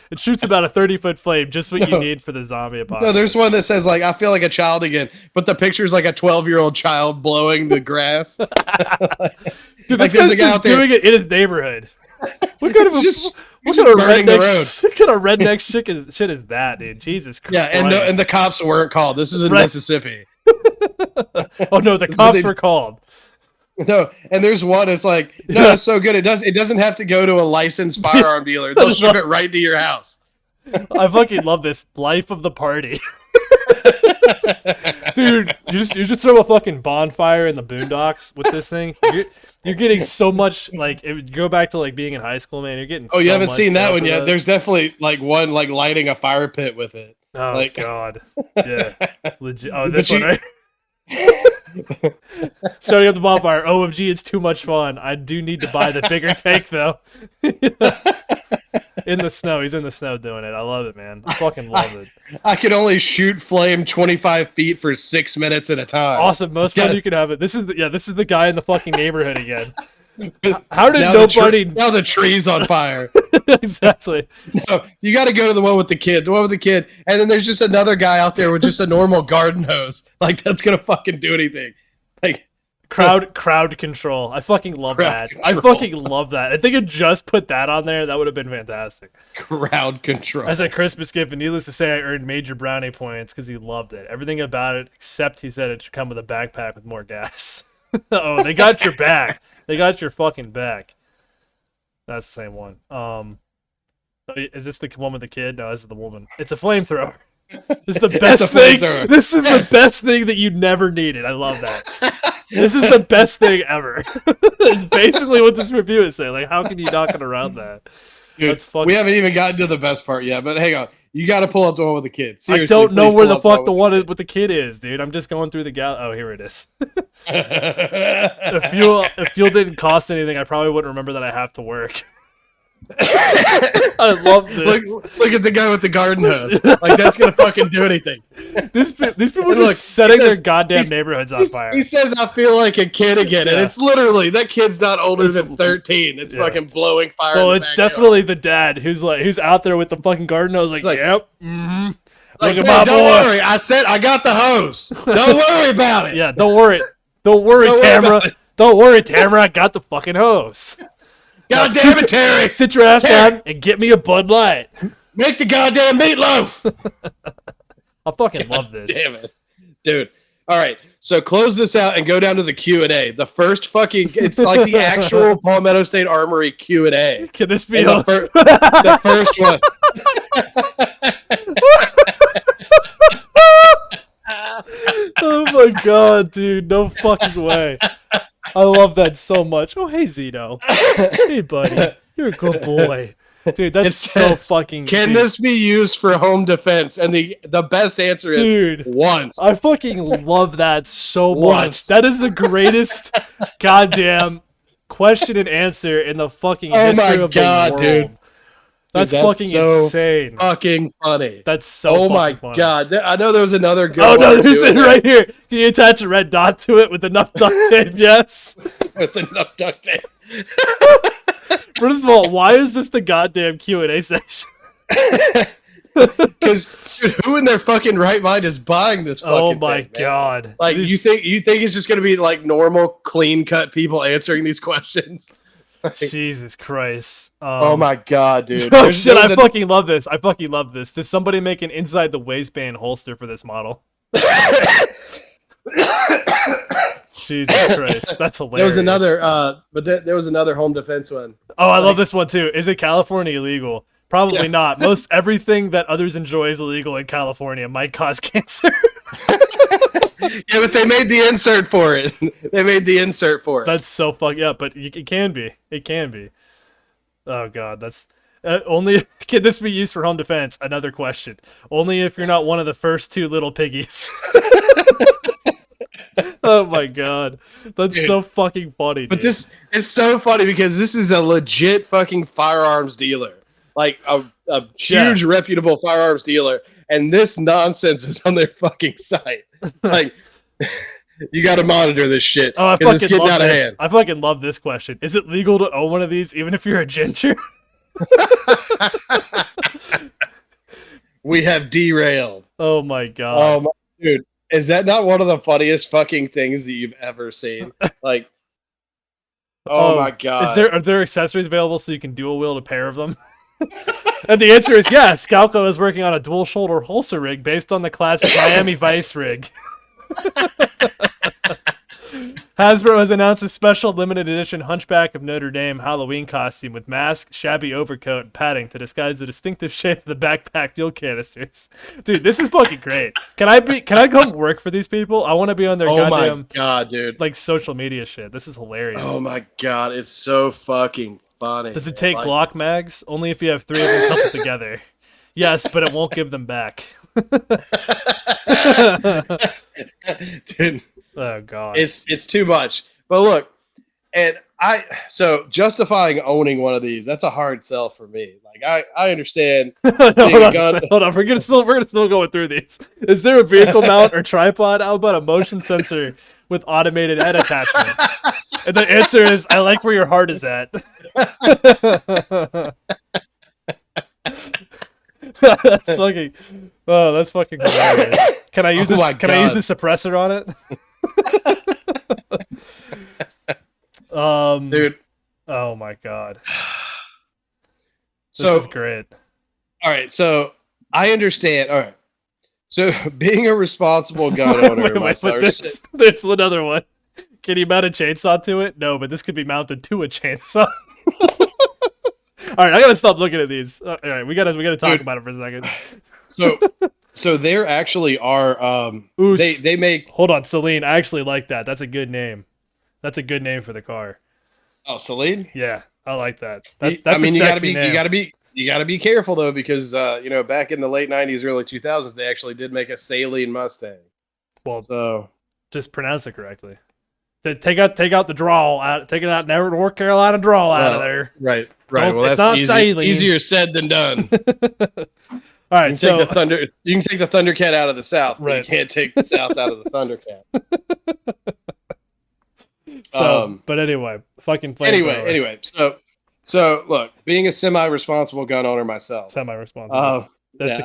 It shoots about a 30-foot flame, just what you need for the zombie apocalypse. No, there's one that says, like, I feel like a child again, but the picture's like a 12-year-old child blowing the grass. Dude, this guy's just doing it in his neighborhood. What kind of redneck shit is that, dude? Jesus Christ. Yeah, and the cops weren't called. This is in Mississippi. Oh no, the cops were called. No, and there's one. It's like, no, it's so good. It doesn't have to go to a licensed firearm dealer. They'll ship it right to your house. I fucking love this life of the party. Dude, you just throw a fucking bonfire in the boondocks with this thing. You're getting so much, like, go back to like being in high school, man. You're getting. Oh, you haven't seen that one yet? There's definitely like one like lighting a fire pit with it. Oh like, god, yeah, legit. Oh, this one, right? Starting up the bonfire. OMG, it's too much fun. I do need to buy the bigger tank though. In the snow, he's in the snow doing it. I love it, man. I fucking love it. I can only shoot flame 25 feet for 6 minutes at a time. Awesome, most fun you can have it. This is the guy in the fucking neighborhood again. How did nobody? Now the tree's on fire. Exactly. No, you got to go to the one with the kid. And then there's just another guy out there with just a normal garden hose. Like, that's gonna fucking do anything. Like crowd control. I fucking love that. I fucking love that. If they could just put that on there, that would have been fantastic. Crowd control. As a Christmas gift, and needless to say, I earned major brownie points because he loved it. Everything about it, except he said it should come with a backpack with more gas. Oh, they got your back. They got your fucking back. That's the same one. Is this the one with the kid? No, this is the woman. It's a flamethrower. This is the best thing. This is the best thing that you never needed. I love that. This is the best thing ever. It's basically what this review is saying. Like, how can you not get around that? Dude, we haven't even gotten to the best part yet, but hang on. You got to pull up the one with the kid. Seriously, I don't know where the fuck the one with the kid is, dude. I'm just going through the Oh, here it is. If fuel didn't cost anything, I probably wouldn't remember that I have to work. I love this. Look at the guy with the garden hose. Like, that's gonna fucking do anything. These people are just setting their goddamn neighborhoods on fire. He says, "I feel like a kid again," and it's literally that kid's not older than 13. It's fucking blowing fire. Well, it's definitely the dad who's out there with the fucking garden hose. Like, yep. Mm-hmm. Like, look at don't worry. I said I got the hose. Don't worry about it. Yeah, don't worry. Don't worry, Tamara. Don't worry, Tamara. I got the fucking hose. God damn it, Terry! Sit your ass Terry! down and get me a Bud Light. Make the goddamn meatloaf! I fucking love this. Damn it. Dude. All right. So close this out and go down to the Q&A. The first fucking, it's like the actual Palmetto State Armory Q&A. Can this be And the first one? Oh my god, dude. No fucking way. I love that so much. Oh, hey, Zito. Hey, buddy. You're a good boy. Dude, that's so fucking... Can this be used for home defense? And the best answer is dude, once. I fucking love that so much. Once. That is the greatest goddamn question and answer in the fucking history of the world. Dude. That's fucking so insane. Fucking funny. That's so oh my funny. god. I know there was another good one. Oh, no, one there's it too, right here. Can you attach a red dot to it with enough duct tape? Yes. With enough duct tape. First of all, why is this the goddamn Q&A section? Because who in their fucking right mind is buying this fucking Oh my thing, man? god. Like you think it's just gonna be like normal, clean cut people answering these questions? Jesus Christ. Oh my god, dude. Oh shit, I fucking love this. I fucking love this. Does somebody make an inside the waistband holster for this model? Jesus Christ, that's hilarious. There was another, there was another home defense one. Oh, I love this one too. Is it California illegal? Probably not. Most everything that others enjoy is illegal in California. Might cause cancer. Yeah, but they made the insert for it. They made the insert for it. That's so fucked up, but it can be. It can be. Oh god, that's only. Can this be used for home defense? Another question. Only if you're not one of the first two little piggies. Oh my god, that's dude, so fucking funny. Dude. But this is so funny because this is a legit fucking firearms dealer, like a huge reputable firearms dealer, and this nonsense is on their fucking site. Like, you got to monitor this shit. Oh, I fucking love this. I fucking love this question. Is it legal to own one of these even if you're a ginger? We have derailed. Oh my god. Oh my dude. Is that not one of the funniest fucking things that you've ever seen? Like, oh my god! Are there accessories available so you can dual wield a pair of them? And the answer is yes. Scalco is working on a dual shoulder holster rig based on the classic Miami Vice rig. Hasbro has announced a special limited edition Hunchback of Notre Dame Halloween costume with mask, shabby overcoat, and padding to disguise the distinctive shape of the backpack fuel canisters. Dude, this is fucking great. Can I come work for these people? I want to be on their goddamn my god, dude, like social media shit. This is hilarious. Oh my god, it's so fucking funny. Does it take Glock mags? Only if you have 3 of them coupled together. Yes, but it won't give them back. Dude. Oh god, it's too much. But look, and so justifying owning one of these—that's a hard sell for me. Like I understand. Hold on, we're gonna still going through these. Is there a vehicle mount or tripod? How about a motion sensor with automated head attachment? And the answer is, I like where your heart is at. That's fucking. Oh, that's fucking hilarious. Can I use this? Can I use a suppressor on it? Dude. Oh my god. This is great. All right, so I understand. All right. So being a responsible gun owner, there's another one. Can you mount a chainsaw to it? No, but this could be mounted to a chainsaw. All right, I gotta stop looking at these. All right, we gotta talk about it for a second. So there actually are they make. Hold on, Celine. I actually like that. That's a good name. That's a good name for the car. Oh, Celine? Yeah, I like that. You gotta be careful though, because back in the late '90s, early 2000s, they actually did make a Saline Mustang. Well, so just pronounce it correctly. Take out the drawl out. Take it out North Carolina drawl out of there. Right. Well, that's easier said than done. All right, you can take the Thundercat out of the South, but you can't take the South out of the Thundercat. But anyway, fucking anyway. So look, being a semi-responsible gun owner myself. Semi-responsible. That's the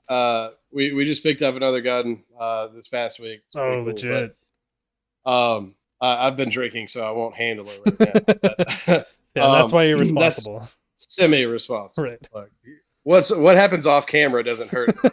keyword. We just picked up another gun this past week. Oh, legit. But, I've been drinking, so I won't handle it right now. But, Yeah, that's why you're that's responsible. semi-responsible. Right. Like, what happens off camera doesn't hurt me.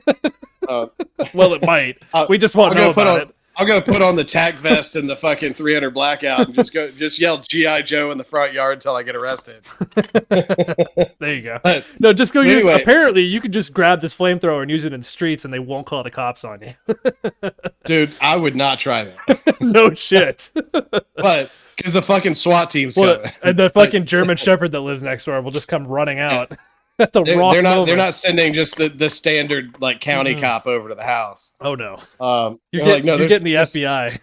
Well, it might. I'll, We just won't I'll know go put about on. I'll go put on the tack vest and the fucking 300 blackout and just yell GI Joe in the front yard until I get arrested. it. There you go. But No, just go use. anyway, Apparently, you could just grab this flamethrower and use it in streets, and they won't call the cops on you. dude, I would not try that. No shit. But because the fucking SWAT team's Well, coming. and the fucking German Shepherd that lives next door will just come running out at the wrong They're moment. not sending just the standard like county cop over to the house. Oh no. You're like, no, you're there's getting the FBI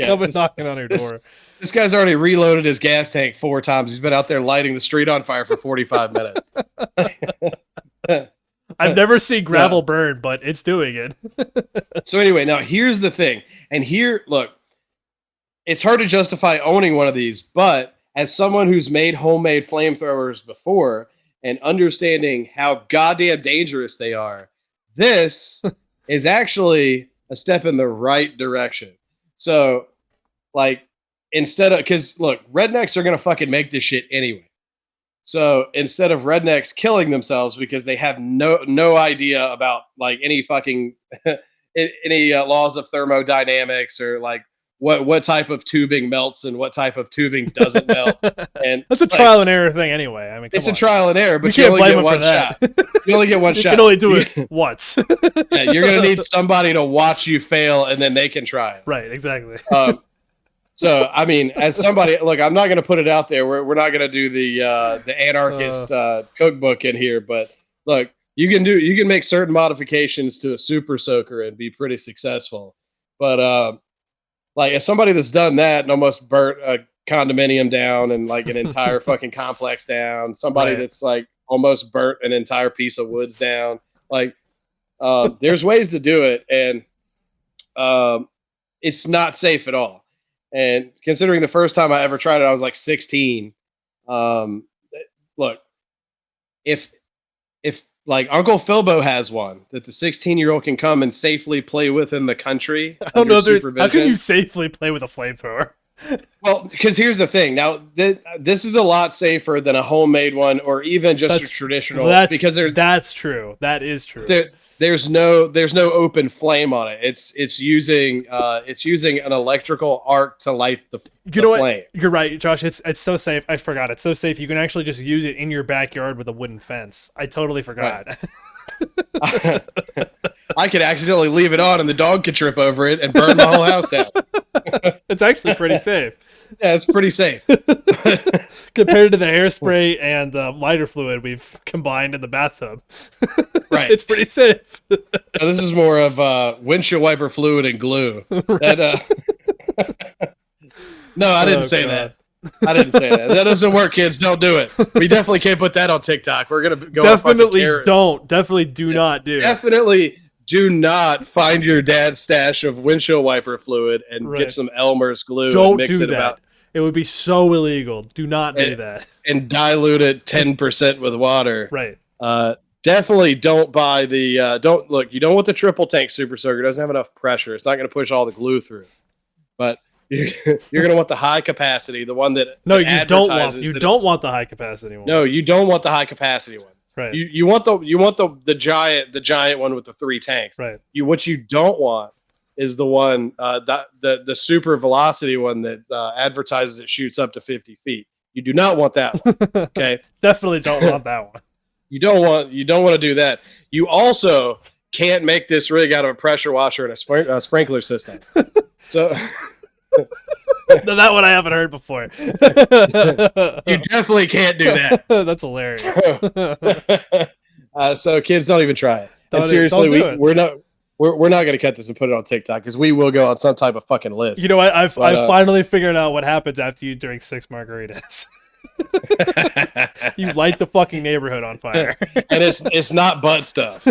coming knocking on your door. This guy's already reloaded his gas tank 4 times. He's been out there lighting the street on fire for 45 minutes. I've never seen gravel burn, but it's doing it. So anyway, now here's the thing. And here, look, it's hard to justify owning one of these, but as someone who's made homemade flamethrowers before and understanding how goddamn dangerous they are, this is actually a step in the right direction. So, like, instead of, because look, rednecks are going to fucking make this shit anyway. So instead of rednecks killing themselves because they have no idea about like any fucking any laws of thermodynamics or like what type of tubing melts and what type of tubing doesn't melt, and that's a trial and error thing anyway. I mean, it's a trial and error, but you you can't only blame get them one for that. shot. You only get one You shot. can only do it once. Yeah, you're gonna need somebody to watch you fail, and then they can try it. Right, exactly. So I mean, as somebody, look, I'm not gonna put it out there. We're not gonna do the anarchist cookbook in here, but look, you can make certain modifications to a super soaker and be pretty successful. But like as somebody that's done that and almost burnt a condominium down and like an entire fucking complex down, somebody Right. that's like almost burnt an entire piece of woods down, like there's ways to do it, and it's not safe at all. And considering the first time I ever tried it, I was like 16. Look, if like Uncle Philbo has one that the 16-year-old can come and safely play with in the country. I don't know. How can you supervision. safely play with a flamethrower? Well, because here's the thing. Now, this is a lot safer than a homemade one or even just a traditional. Because that's true. That is true. There's no open flame on it. It's using an electrical arc to light the flame. You're right, Josh. It's so safe. I forgot. It's so safe. You can actually just use it in your backyard with a wooden fence. I totally forgot. Right. I could accidentally leave it on and the dog could trip over it and burn the whole house down. It's actually pretty safe. Yeah, it's pretty safe. Compared to the hairspray and lighter fluid we've combined in the bathtub. Right. It's pretty safe. Now, this is more of windshield wiper fluid and glue. That, no, I didn't say that. I didn't say that. That doesn't work, kids. Don't do it. We definitely can't put that on TikTok. We're gonna go. Definitely don't. Definitely do not do. Definitely do not find your dad's stash of windshield wiper fluid and get some Elmer's glue. Don't and mix do it that. About, it would be so illegal. Do not do that. And dilute it 10% with water. Right. Definitely don't buy the. Don't look. You don't want the triple tank super soaker. It doesn't have enough pressure. It's not going to push all the glue through. But you're going to want the high capacity, the one that no, that you don't want. You don't want the high capacity one. No, you don't want the high capacity one. Right. You want the giant one with the 3 tanks. Right. What you don't want is the one the super velocity one that advertises it shoots up to 50 feet. You do not want that one. Okay. Definitely don't want that one. You don't want to do that. You also can't make this rig out of a pressure washer and a sprinkler system. So No, that one I haven't heard before. you definitely can't do that. That's hilarious. So kids, don't even try it. And seriously, we're not going to cut this and put it on TikTok because we will go on some type of fucking list. You know what? I've finally figured out what happens after you drink 6 margaritas. You light the fucking neighborhood on fire. And it's not butt stuff.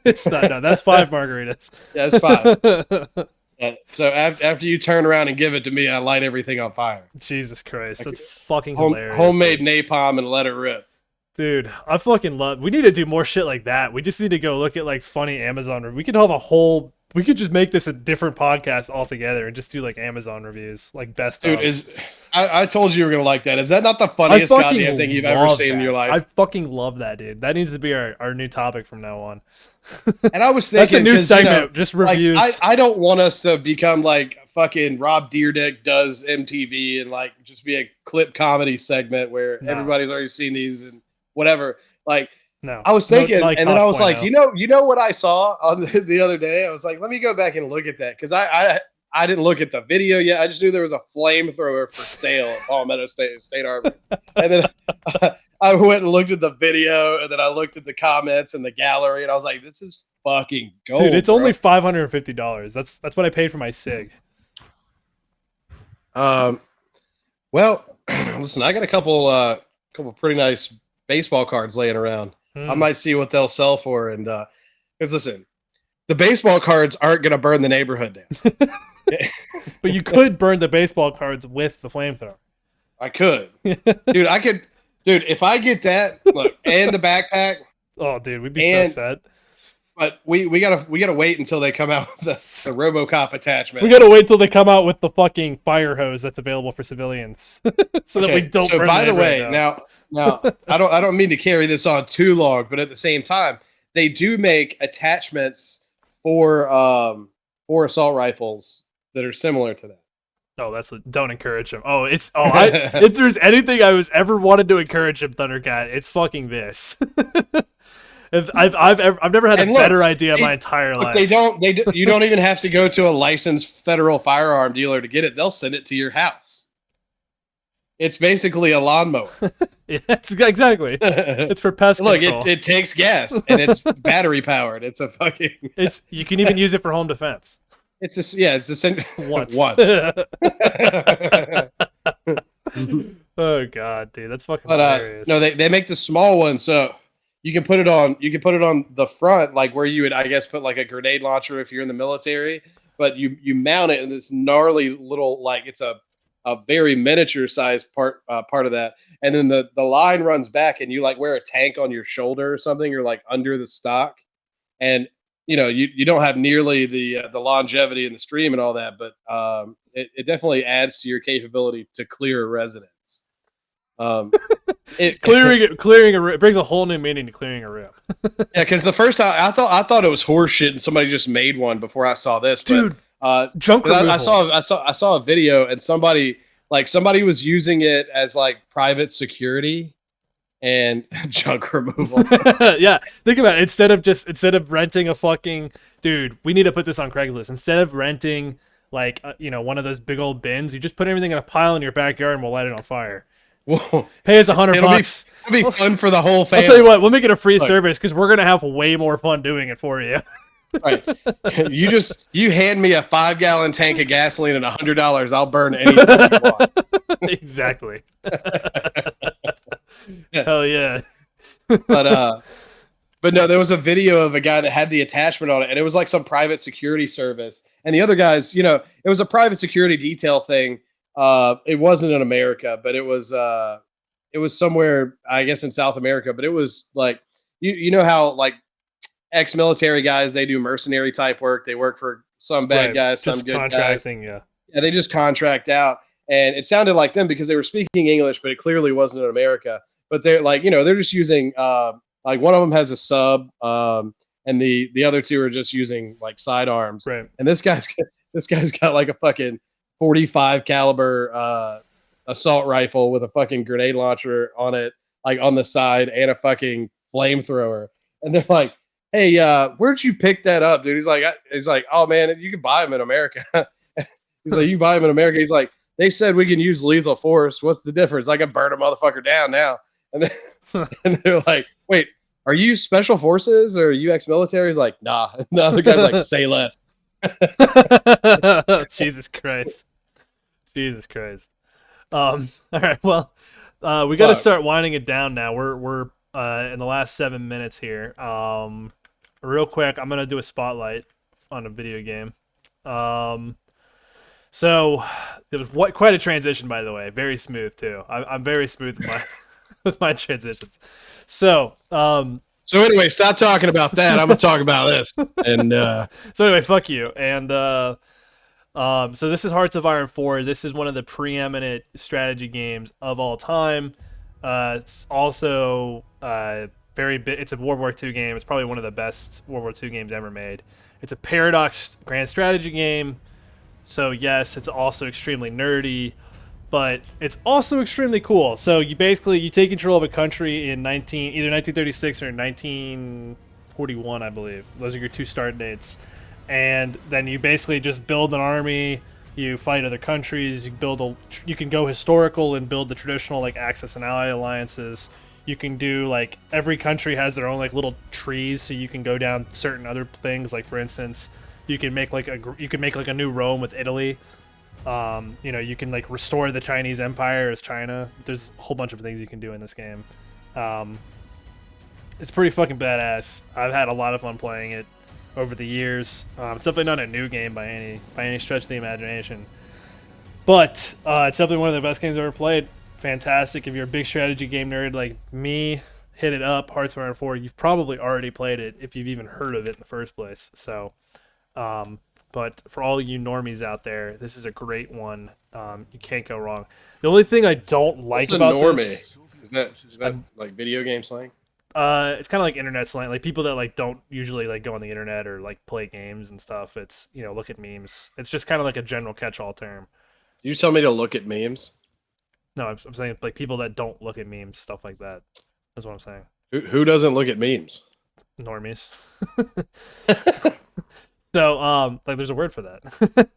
It's not. No, that's 5 margaritas. Yeah, it's 5. So after you turn around and give it to me, I light everything on fire. Jesus Christ, that's fucking hilarious. Homemade napalm and let it rip. Dude, I fucking love. We need to do more shit like that. We just need to go look at like funny Amazon. We could have a whole We could just make this a different podcast altogether and just do like Amazon reviews, like best Dude, of. I told you were gonna like that. Is that not the I funniest fucking goddamn thing you've ever love seen in that. your life? I fucking love that, dude. That needs to be our new topic from now on. And I was That's a thinking, new 'cause, you know, segment, just like, reviews. I don't want us to become like fucking Rob Deerdick does MTV and like just be a clip comedy segment where No. everybody's already seen these and whatever. Like, No, I was thinking, like and then I was Tosh like, point oh. you know what I saw on the other day? I was like, let me go back and look at that because I didn't look at the video yet. I just knew there was a flamethrower for sale at Palmetto State Armory, and then I went and looked at the video, and then I looked at the comments and the gallery, and I was like, this is fucking gold, Dude, it's bro. only $550. That's what I paid for my SIG. Well, listen, I got a couple pretty nice baseball cards laying around. I might see what they'll sell for, and because listen, the baseball cards aren't gonna burn the neighborhood down. But you could burn the baseball cards with the flamethrower. I could, dude. I could, dude. If I get that, look, and the backpack. Oh, dude, we'd be so set. But we gotta wait until they come out with the RoboCop attachment. We gotta wait till they come out with the fucking fire hose that's available for civilians, so that we don't. So burn by the way, down. now I don't mean to carry this on too long, but at the same time, they do make attachments for assault rifles that are similar to that. Oh, don't encourage him. Oh, if there's anything I was ever wanted to encourage him, Thundercat, it's fucking this. I've never had a better idea in my entire life. You don't even have to go to a licensed federal firearm dealer to get it. They'll send it to your house. It's basically a lawnmower. Yeah, exactly. It's for pest control. Look, it takes gas and it's battery powered. It's a fucking. You can even use it for home defense. It's a once. Oh god, dude, that's fucking hilarious. No, they make the small one so you can put it on the front, like where you would, I guess, put like a grenade launcher if you're in the military. But you mount it in this gnarly little, like, it's a very miniature sized part of that, and then the line runs back, and you like wear a tank on your shoulder or something. You're like under the stock, and you know you don't have nearly the longevity in the stream and all that, but it definitely adds to your capability to clear a residence. Clearing a room, it brings a whole new meaning to clearing a room. Yeah, because the first time I thought it was horseshit, and somebody just made one before I saw this. Dude, junk removal. removal. I saw a video, and somebody was using it as like private security and junk removal. Yeah, think about it. Instead of renting a fucking dude, we need to put this on Craigslist. Instead of renting like one of those big old bins, you just put everything in a pile in your backyard, and we'll light it on fire. Whoa. Pay us $100. It'll be fun for the whole family. I'll tell you what, we'll make it a free service because we're gonna have way more fun doing it for you. Right. You hand me a 5-gallon tank of gasoline and $100, I'll burn anything you want. Exactly. Hell yeah. But no, there was a video of a guy that had the attachment on it, and it was like some private security service. And the other guys, it was a private security detail thing. It wasn't in America, but it was somewhere, I guess, in South America. But it was like, you know how like ex-military guys, they do mercenary type work. They work for some bad guys, some good contracting, guys. Yeah, they just contract out. And it sounded like them because they were speaking English, but it clearly wasn't in America. But they're like, they're just using like one of them has a sub, and the other two are just using like sidearms. Right. And this guy's got like a fucking 45 caliber assault rifle with a fucking grenade launcher on it, like on the side, and a fucking flamethrower. And they're like, "Hey, where'd you pick that up, dude?" He's like, "Oh man, you can buy them in America." He's like, "You buy them in America." He's like, "They said we can use lethal force. What's the difference? I can burn a motherfucker down now." And then, and they're like, "Wait, are you special forces or are you ex-military?" He's like, "Nah." And the other guy's like, "Say less." Jesus Christ. All right, well, we got to start winding it down now. We're in the last 7 minutes here. Real quick, I'm gonna do a spotlight on a video game. So it was quite a transition, by the way. Very smooth too. I'm very smooth with my with my transitions. So So anyway, stop talking about that. I'm gonna talk about this. And So anyway, fuck you. And so this is Hearts of Iron 4. This is one of the preeminent strategy games of all time. It's also very big. It's a World War II game. It's probably one of the best World War II games ever made. It's a Paradox grand strategy game. So yes, it's also extremely nerdy, but it's also extremely cool. So you take control of a country in either 1936 or 1941, I believe. Those are your two start dates. And then you basically just build an army, you fight other countries, you can go historical and build the traditional like Axis and Ally alliances. You can do like every country has their own like little trees, so you can go down certain other things. Like for instance, you can make like a new Rome with Italy. You can like restore the Chinese Empire as China. There's a whole bunch of things you can do in this game. It's pretty fucking badass. I've had a lot of fun playing it over the years. It's definitely not a new game by any stretch of the imagination, but it's definitely one of the best games I've ever played. Fantastic. If you're a big strategy game nerd like me, hit it up. Hearts of Iron 4. You've probably already played it if you've even heard of it in the first place. So, but for all you normies out there, this is a great one. You can't go wrong. The only thing I don't like about this is that like video game slang? It's kind of like internet slang, like people that like don't usually like go on the internet or like play games and stuff. It's look at memes. It's just kind of like a general catch-all term. You tell me to look at memes? No, I'm saying like people that don't look at memes, stuff like that. That's what I'm saying. Who doesn't look at memes? Normies. So like there's a word for that.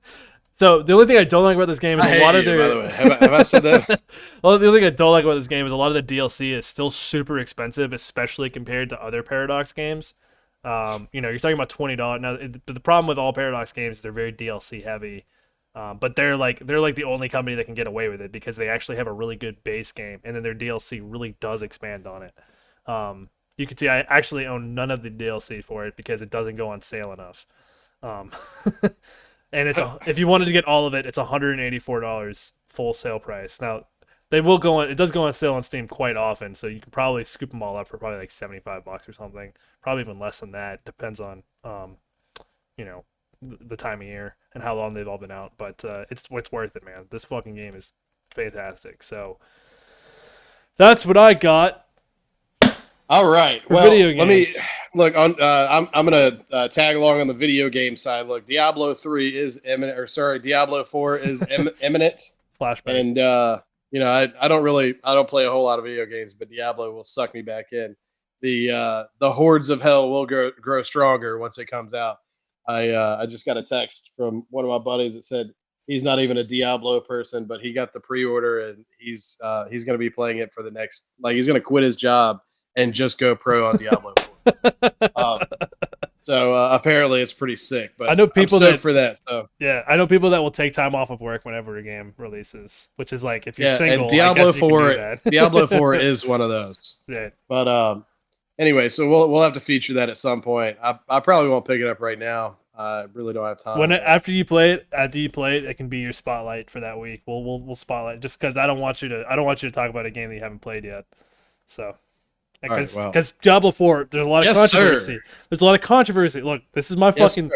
So the only thing I don't like about this game is a lot of their. By the way, have I said that? Well, the only thing I don't like about this game is a lot of the DLC is still super expensive, especially compared to other Paradox games. You're talking about $20. Now, the problem with all Paradox games is they're very DLC heavy, but they're like the only company that can get away with it because they actually have a really good base game, and then their DLC really does expand on it. You can see I actually own none of the DLC for it because it doesn't go on sale enough. And if you wanted to get all of it, it's $184 full sale price. Now, it does go on sale on Steam quite often, so you can probably scoop them all up for probably like $75 or something. Probably even less than that. Depends on the time of year and how long they've all been out. But it's worth it, man. This fucking game is fantastic. So that's what I got. All right. Well, let me look on. I'm gonna tag along on the video game side. Look, Diablo 3 is imminent, Diablo 4 is imminent. Flashback. And I don't play a whole lot of video games, but Diablo will suck me back in. The hordes of hell will grow stronger once it comes out. I just got a text from one of my buddies that said he's not even a Diablo person, but he got the pre-order and he's gonna be playing it for the next. Like he's gonna quit his job and just go pro on Diablo 4. So apparently it's pretty sick. But I know people that for that. So yeah, I know people that will take time off of work whenever a game releases, which is like if you're single. And Diablo 4, Diablo 4 is one of those. Yeah. But anyway, so we'll have to feature that at some point. I probably won't pick it up right now. I really don't have time. After you play it, it can be your spotlight for that week. We'll spotlight just because I don't want you to talk about a game that you haven't played yet. So. Because Diablo 4, there's a lot of controversy. Sir. There's a lot of controversy. Look, this is my fucking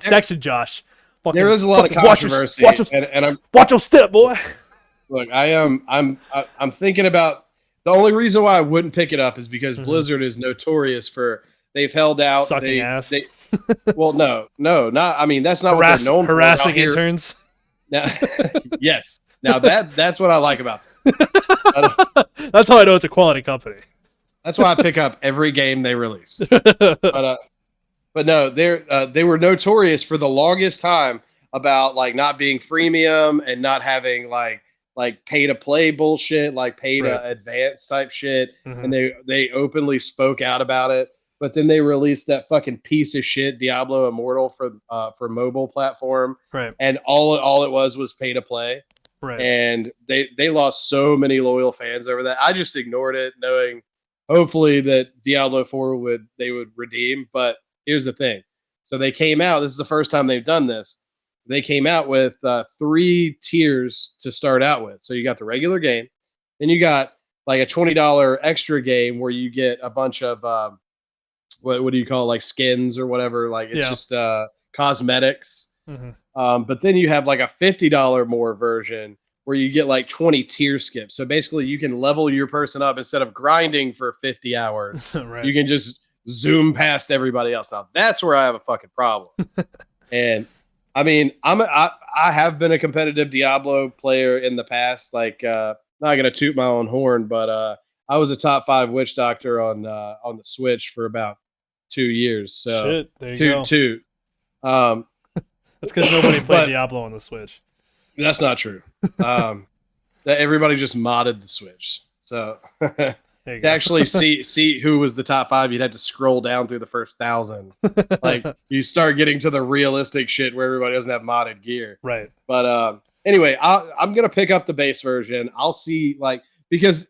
section, Josh. There is a lot of controversy. Watch your step, boy. Look, I'm thinking about the only reason why I wouldn't pick it up is because Blizzard is notorious for they've held out. Sucking ass. Well, no, not. I mean, that's not what they're known for. Harassing interns. Now, yes. Now that's what I like about them. That's how I know it's a quality company. That's why I pick up every game they release. But no, they were notorious for the longest time about like not being freemium and not having like pay to play bullshit, like pay to advance type shit. And they openly spoke out about it. But then they released that fucking piece of shit Diablo Immortal for mobile platform. Right. And all it was pay to play. Right. And they lost so many loyal fans over that. I just ignored it, knowing hopefully that Diablo 4 would redeem. But here's the thing. So they came out. This is the first time they've done this. They came out with 3 tiers to start out with. So you got the regular game. Then you got like a $20 extra game where you get a bunch of what do you call it? Like skins or whatever. Like it's Yeah. just cosmetics. Hmm. But then you have like a $50 more version where you get like 20 tier skips. So basically, you can level your person up instead of grinding for 50 hours. Right. You can just zoom past everybody else. Now that's where I have a fucking problem. And I mean, I have been a competitive Diablo player in the past. Like, not gonna toot my own horn, but I was a top 5 witch doctor on the Switch for about 2 years. So Shit, there you go. toot. That's because nobody played but- Diablo on the Switch. That's not true. That everybody just modded the Switch. So There you to go. actually see who was the top 5, you'd have to scroll down through the first 1,000. Like you start getting to the realistic shit where everybody doesn't have modded gear. Right. But anyway, I'm gonna pick up the base version. I'll see, like, because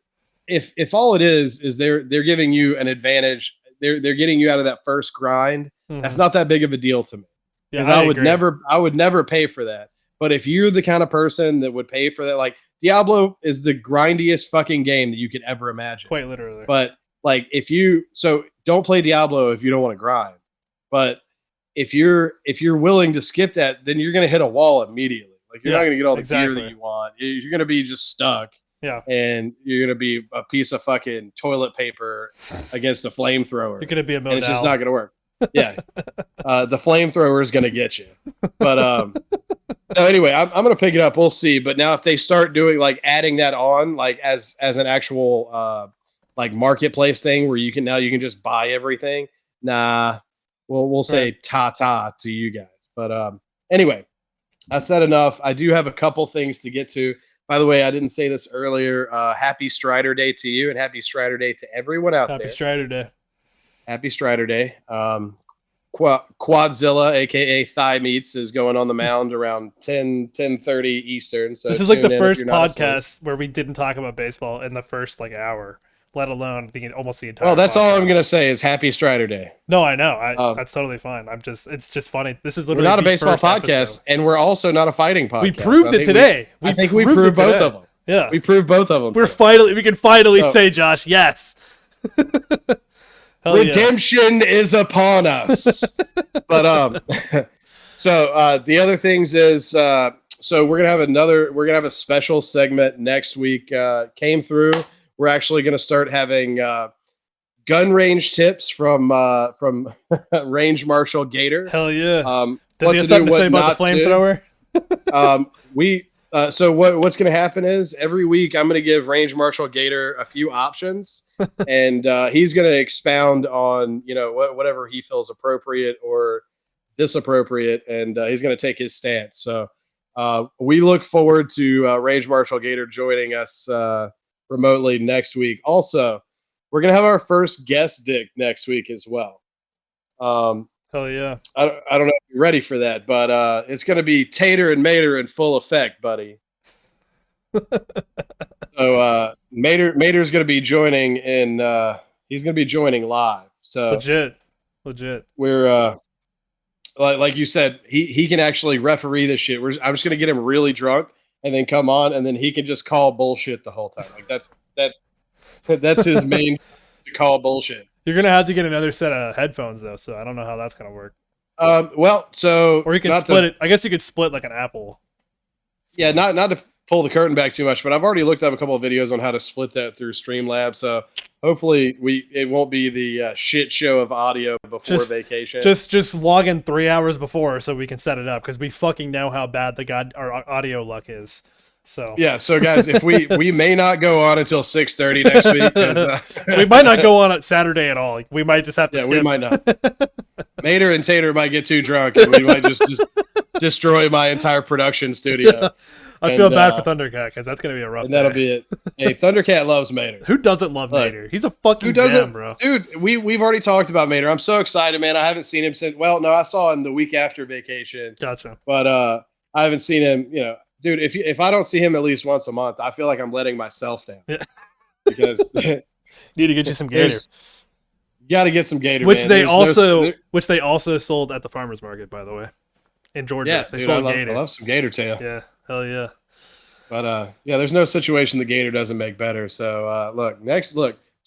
if all it is they're giving you an advantage, they're getting you out of that first grind. Mhm. That's not that big of a deal to me. Yeah, Because I would agree. never pay for that. But if you're the kind of person that would pay for that, like Diablo is the grindiest fucking game that you could ever imagine. Quite literally. But like so don't play Diablo if you don't want to grind. But if you're willing to skip that, then you're gonna hit a wall immediately. Like you're Yeah, not gonna get all the gear exactly. that you want. You're gonna be just stuck. Yeah. And you're gonna be a piece of fucking toilet paper against a flamethrower. You're gonna be a And it's just Modal. not gonna work. Yeah. The flamethrower is gonna get you. But no, anyway, I'm gonna pick it up. We'll see. But now if they start doing like adding that on, like as an actual like marketplace thing where you can just buy everything, nah, we'll say ta to you guys. But anyway, I said enough. I do have a couple things to get to. By the way, I didn't say this earlier. Happy Strider Day to you, and happy Strider Day to everyone out Happy there. Strider Day. Happy Strider Day. Quadzilla, aka Thigh Meats, is going on the mound around 10:30 Eastern. So This is like tune the in if first you're not asleep. podcast where we didn't talk about baseball in the first like hour, let alone almost the entire. Well, that's all I'm podcast. gonna say is Happy Strider Day. No, I know. Um, That's totally fine. It's just funny. This is We're literally not a the baseball first podcast, episode. and we're also not a fighting podcast. We proved it today. I think we proved it both today. of them. Yeah, We proved both of them. we can finally So- say, Josh, yes. Hell yeah. Redemption is upon us. But so the other things is so we're gonna have a special segment next week. Came through. We're actually gonna start having gun range tips from Range Marshal Gator. Hell yeah. Does What he have to something do, to say what about the not to do. flamethrower? So what's going to happen is every week I'm going to give Range Marshal Gator a few options, and he's going to expound on whatever he feels appropriate or disappropriate, and he's going to take his stance. So we look forward to Range Marshal Gator joining us remotely next week. Also, we're going to have our first guest dick next week as well. Hell yeah. I don't know if you're ready for that, but it's going to be Tater and Mater in full effect, buddy. So Mater's going to be joining he's going to be joining live. So Legit. we're like you said, he can actually referee this shit. I'm just going to get him really drunk and then come on, and then he can just call bullshit the whole time. Like that's his main to call bullshit. You're gonna have to get another set of headphones though, so I don't know how that's gonna work. Well, so Or you can not split to- it. I guess you could split like an Apple. Yeah, not to pull the curtain back too much, but I've already looked up a couple of videos on how to split that through Streamlabs. So hopefully it won't be the shit show of audio before vacation. Just log in 3 hours before so we can set it up because we fucking know how bad our audio luck is. So yeah, so guys, if we may not go on until 6:30 next week, 'cause, we might not go on Saturday at all. Like, we might just have to. yeah, skip. we might not. Mater and Tater might get too drunk, and we might just destroy my entire production studio. I feel and, bad for Thundercat because that's gonna be a rough. And that'll day. be it. Hey, Thundercat loves Mater. Who doesn't love Look, Mater? He's a fucking Who doesn't, gem, bro. dude? We've already talked about Mater. I'm so excited, man. I haven't seen him since. Well, no, I saw him the week after vacation, Gotcha. but I haven't seen him. Dude, if I don't see him at least once a month, I feel like I'm letting myself down. Yeah. Because Need to get you some Gator, you got to get some Gator, which man. they There's no- also sold at the farmers market, by the way, in Georgia. yeah, They dude, I sold love, Gator. I love some Gator tail. Yeah, hell yeah. But yeah, there's no situation the Gator doesn't make better. So look,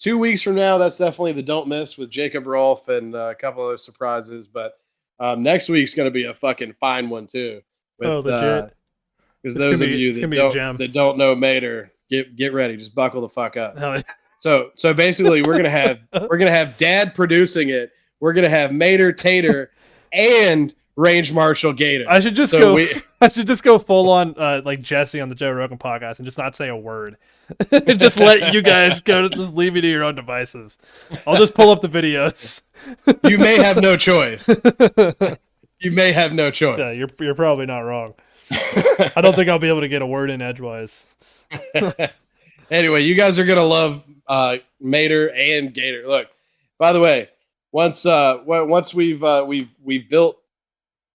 2 weeks from now, that's definitely the don't miss with Jacob Rolfe and a couple other surprises. But next week's going to be a fucking fine one too. With legit. because those of you that don't know Mater, get ready, just buckle the fuck up. Yeah. So basically, we're gonna have Dad producing it. We're gonna have Mater, Tater, and Range Marshal Gator. I should just go full on like Jesse on the Joe Rogan podcast and just not say a word. Just let you guys just leave me to your own devices. I'll just pull up the videos. You may have no choice. You may have no choice. Yeah, you're probably not wrong. I don't think I'll be able to get a word in edgewise. Anyway, you guys are gonna love Mater and Gator. Look, by the way, once we've built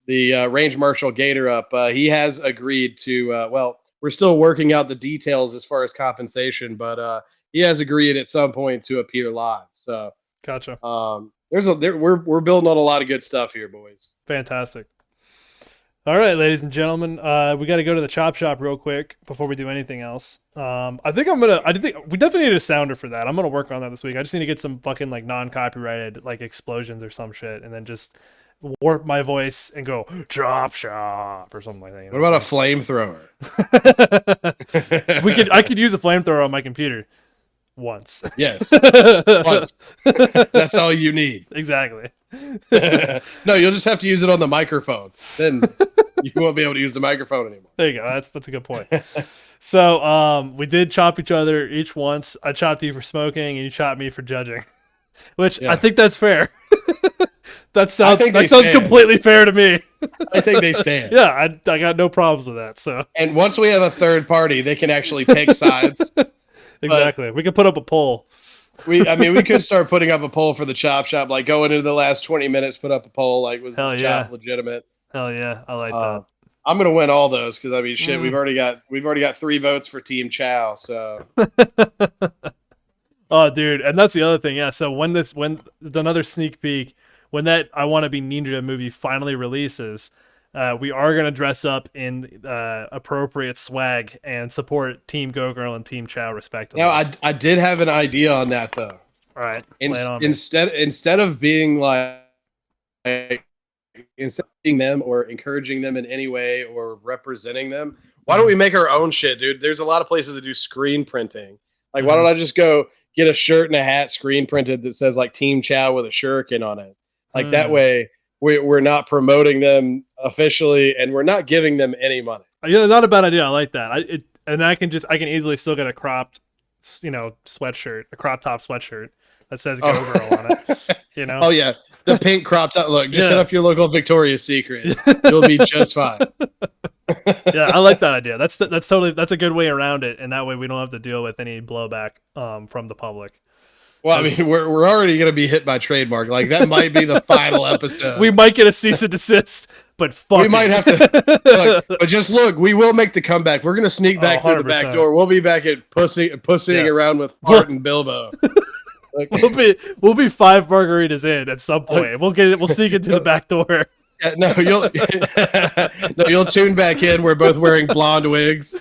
the Range Marshal Gator up, he has agreed to. We're still working out the details as far as compensation, but he has agreed at some point to appear live. So, gotcha. We're building on a lot of good stuff here, boys. Fantastic. All right, ladies and gentlemen, we got to go to the chop shop real quick before we do anything else. I think we definitely need a sounder for that. I'm gonna work on that this week. I just need to get some fucking like non-copyrighted like explosions or some shit, and then just warp my voice and go chop shop or something like that. You know what about a flamethrower? I could use a flamethrower on my computer once. Yes, once. That's all you need. Exactly. No, you'll just have to use it on the microphone. Then you won't be able to use the microphone anymore. There you go. That's a good point. So we did chop each other each once. I chopped you for smoking, and you chopped me for judging, which I think that's fair. That sounds completely fair to me. I think they stand. Yeah, I got no problems with that. So, and once we have a third party, they can actually take sides. Exactly. We could put up a poll. We could start putting up a poll for the chop shop, like going into the last 20 minutes, put up a poll, like was this chop legitimate? Hell yeah, I like that. I'm gonna win all those because shit, we've already got 3 votes for Team Chow. So, oh, dude, and that's the other thing. Yeah, so when another sneak peek, when that I Want to Be Ninja movie finally releases, we are going to dress up in appropriate swag and support Team Go Girl and Team Chow respectively. Now, I did have an idea on that though. All right. Instead of being instead of being them or encouraging them in any way or representing them, why don't we make our own shit, dude? There's a lot of places that do screen printing. Like, why don't I just go get a shirt and a hat screen printed that says like Team Chow with a shuriken on it? Like that way. We're not promoting them officially, and we're not giving them any money. Yeah, not a bad idea. I like that. I can easily still get a cropped, sweatshirt, a crop top sweatshirt that says "Go Girl" on it. You know? Oh yeah, the pink crop top. Look, just hit up your local Victoria's Secret. You'll be just fine. Yeah, I like that idea. That's a good way around it, and that way we don't have to deal with any blowback from the public. Well, I mean, we're already going to be hit by trademark. Like, that might be the final episode. We might get a cease and desist, but fuck we might have to. Look, but just look, we will make the comeback. We're going to sneak back through the back door. We'll be back at pussying around with Fart and Bilbo. Like, we'll be 5 margaritas in at some point. We'll sneak into the back door. Yeah, no, you'll tune back in. We're both wearing blonde wigs.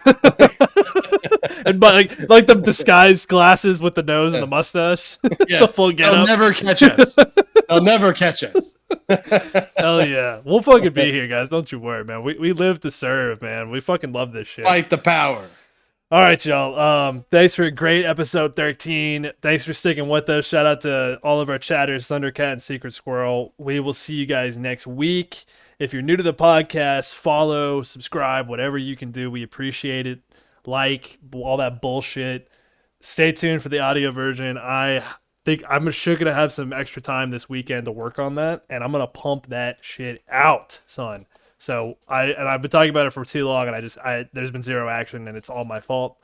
And like the disguised glasses with the nose and the mustache. Yeah, they'll never catch us. They'll never catch us. Hell yeah, we'll fucking be here, guys. Don't you worry, man. We live to serve, man. We fucking love this shit. Fight the power. All right, y'all. Thanks for a great episode 13. Thanks for sticking with us. Shout out to all of our chatters, Thundercat and Secret Squirrel. We will see you guys next week. If you're new to the podcast, follow, subscribe, whatever you can do. We appreciate it. Like, all that bullshit. Stay tuned for the audio version. I think I'm sure going to have some extra time this weekend to work on that, and I'm going to pump that shit out, son. So I've been talking about it for too long, and there's been zero action, and it's all my fault.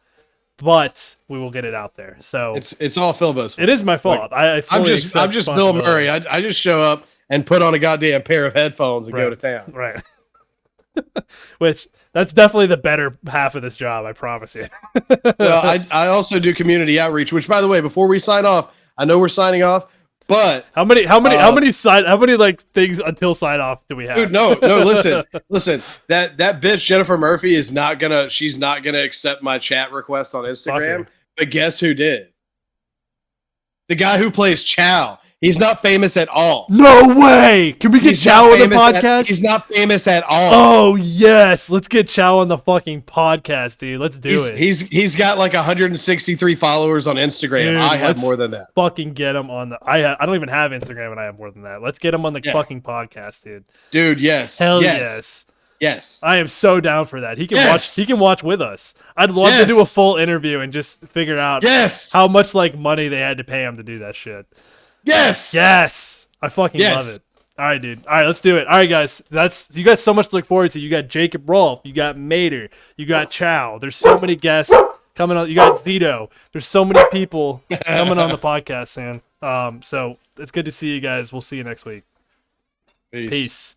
But we will get it out there. So it's all Philbo's fault. It is my fault. Like, I'm just Bill Murray. I just show up and put on a goddamn pair of headphones and go to town. Right. Which that's definitely the better half of this job, I promise you. Well, I also do community outreach, which, by the way, before we sign off, I know we're signing off, but how many like things until sign off do we have? Dude, no, listen. That bitch Jennifer Murphy is not gonna accept my chat request on Instagram. But guess who did? The guy who plays Chow. He's not famous at all. No way! Can we get He's Chow not on the famous podcast? he's not famous at all. Oh yes, let's get Chow on the fucking podcast, dude. Let's do it. He's got like 163 followers on Instagram. Dude, I have let's more than that. Fucking get him on the. I don't even have Instagram, and I have more than that. Let's get him on the fucking podcast, dude. Dude, yes. Hell yes. yes. Yes. I am so down for that. He can Yes. watch. He can watch with us. I'd love to do a full interview and just figure out Yes. how much like money they had to pay him to do that shit. Yes. Yes, I fucking love it. All right, dude. All right, let's do it. All right, guys. You got so much to look forward to. You got Jacob Rolfe. You got Mater. You got Chow. There's so many guests coming on. You got Zito. There's so many people coming on the podcast, man. So it's good to see you guys. We'll see you next week. Peace. Peace.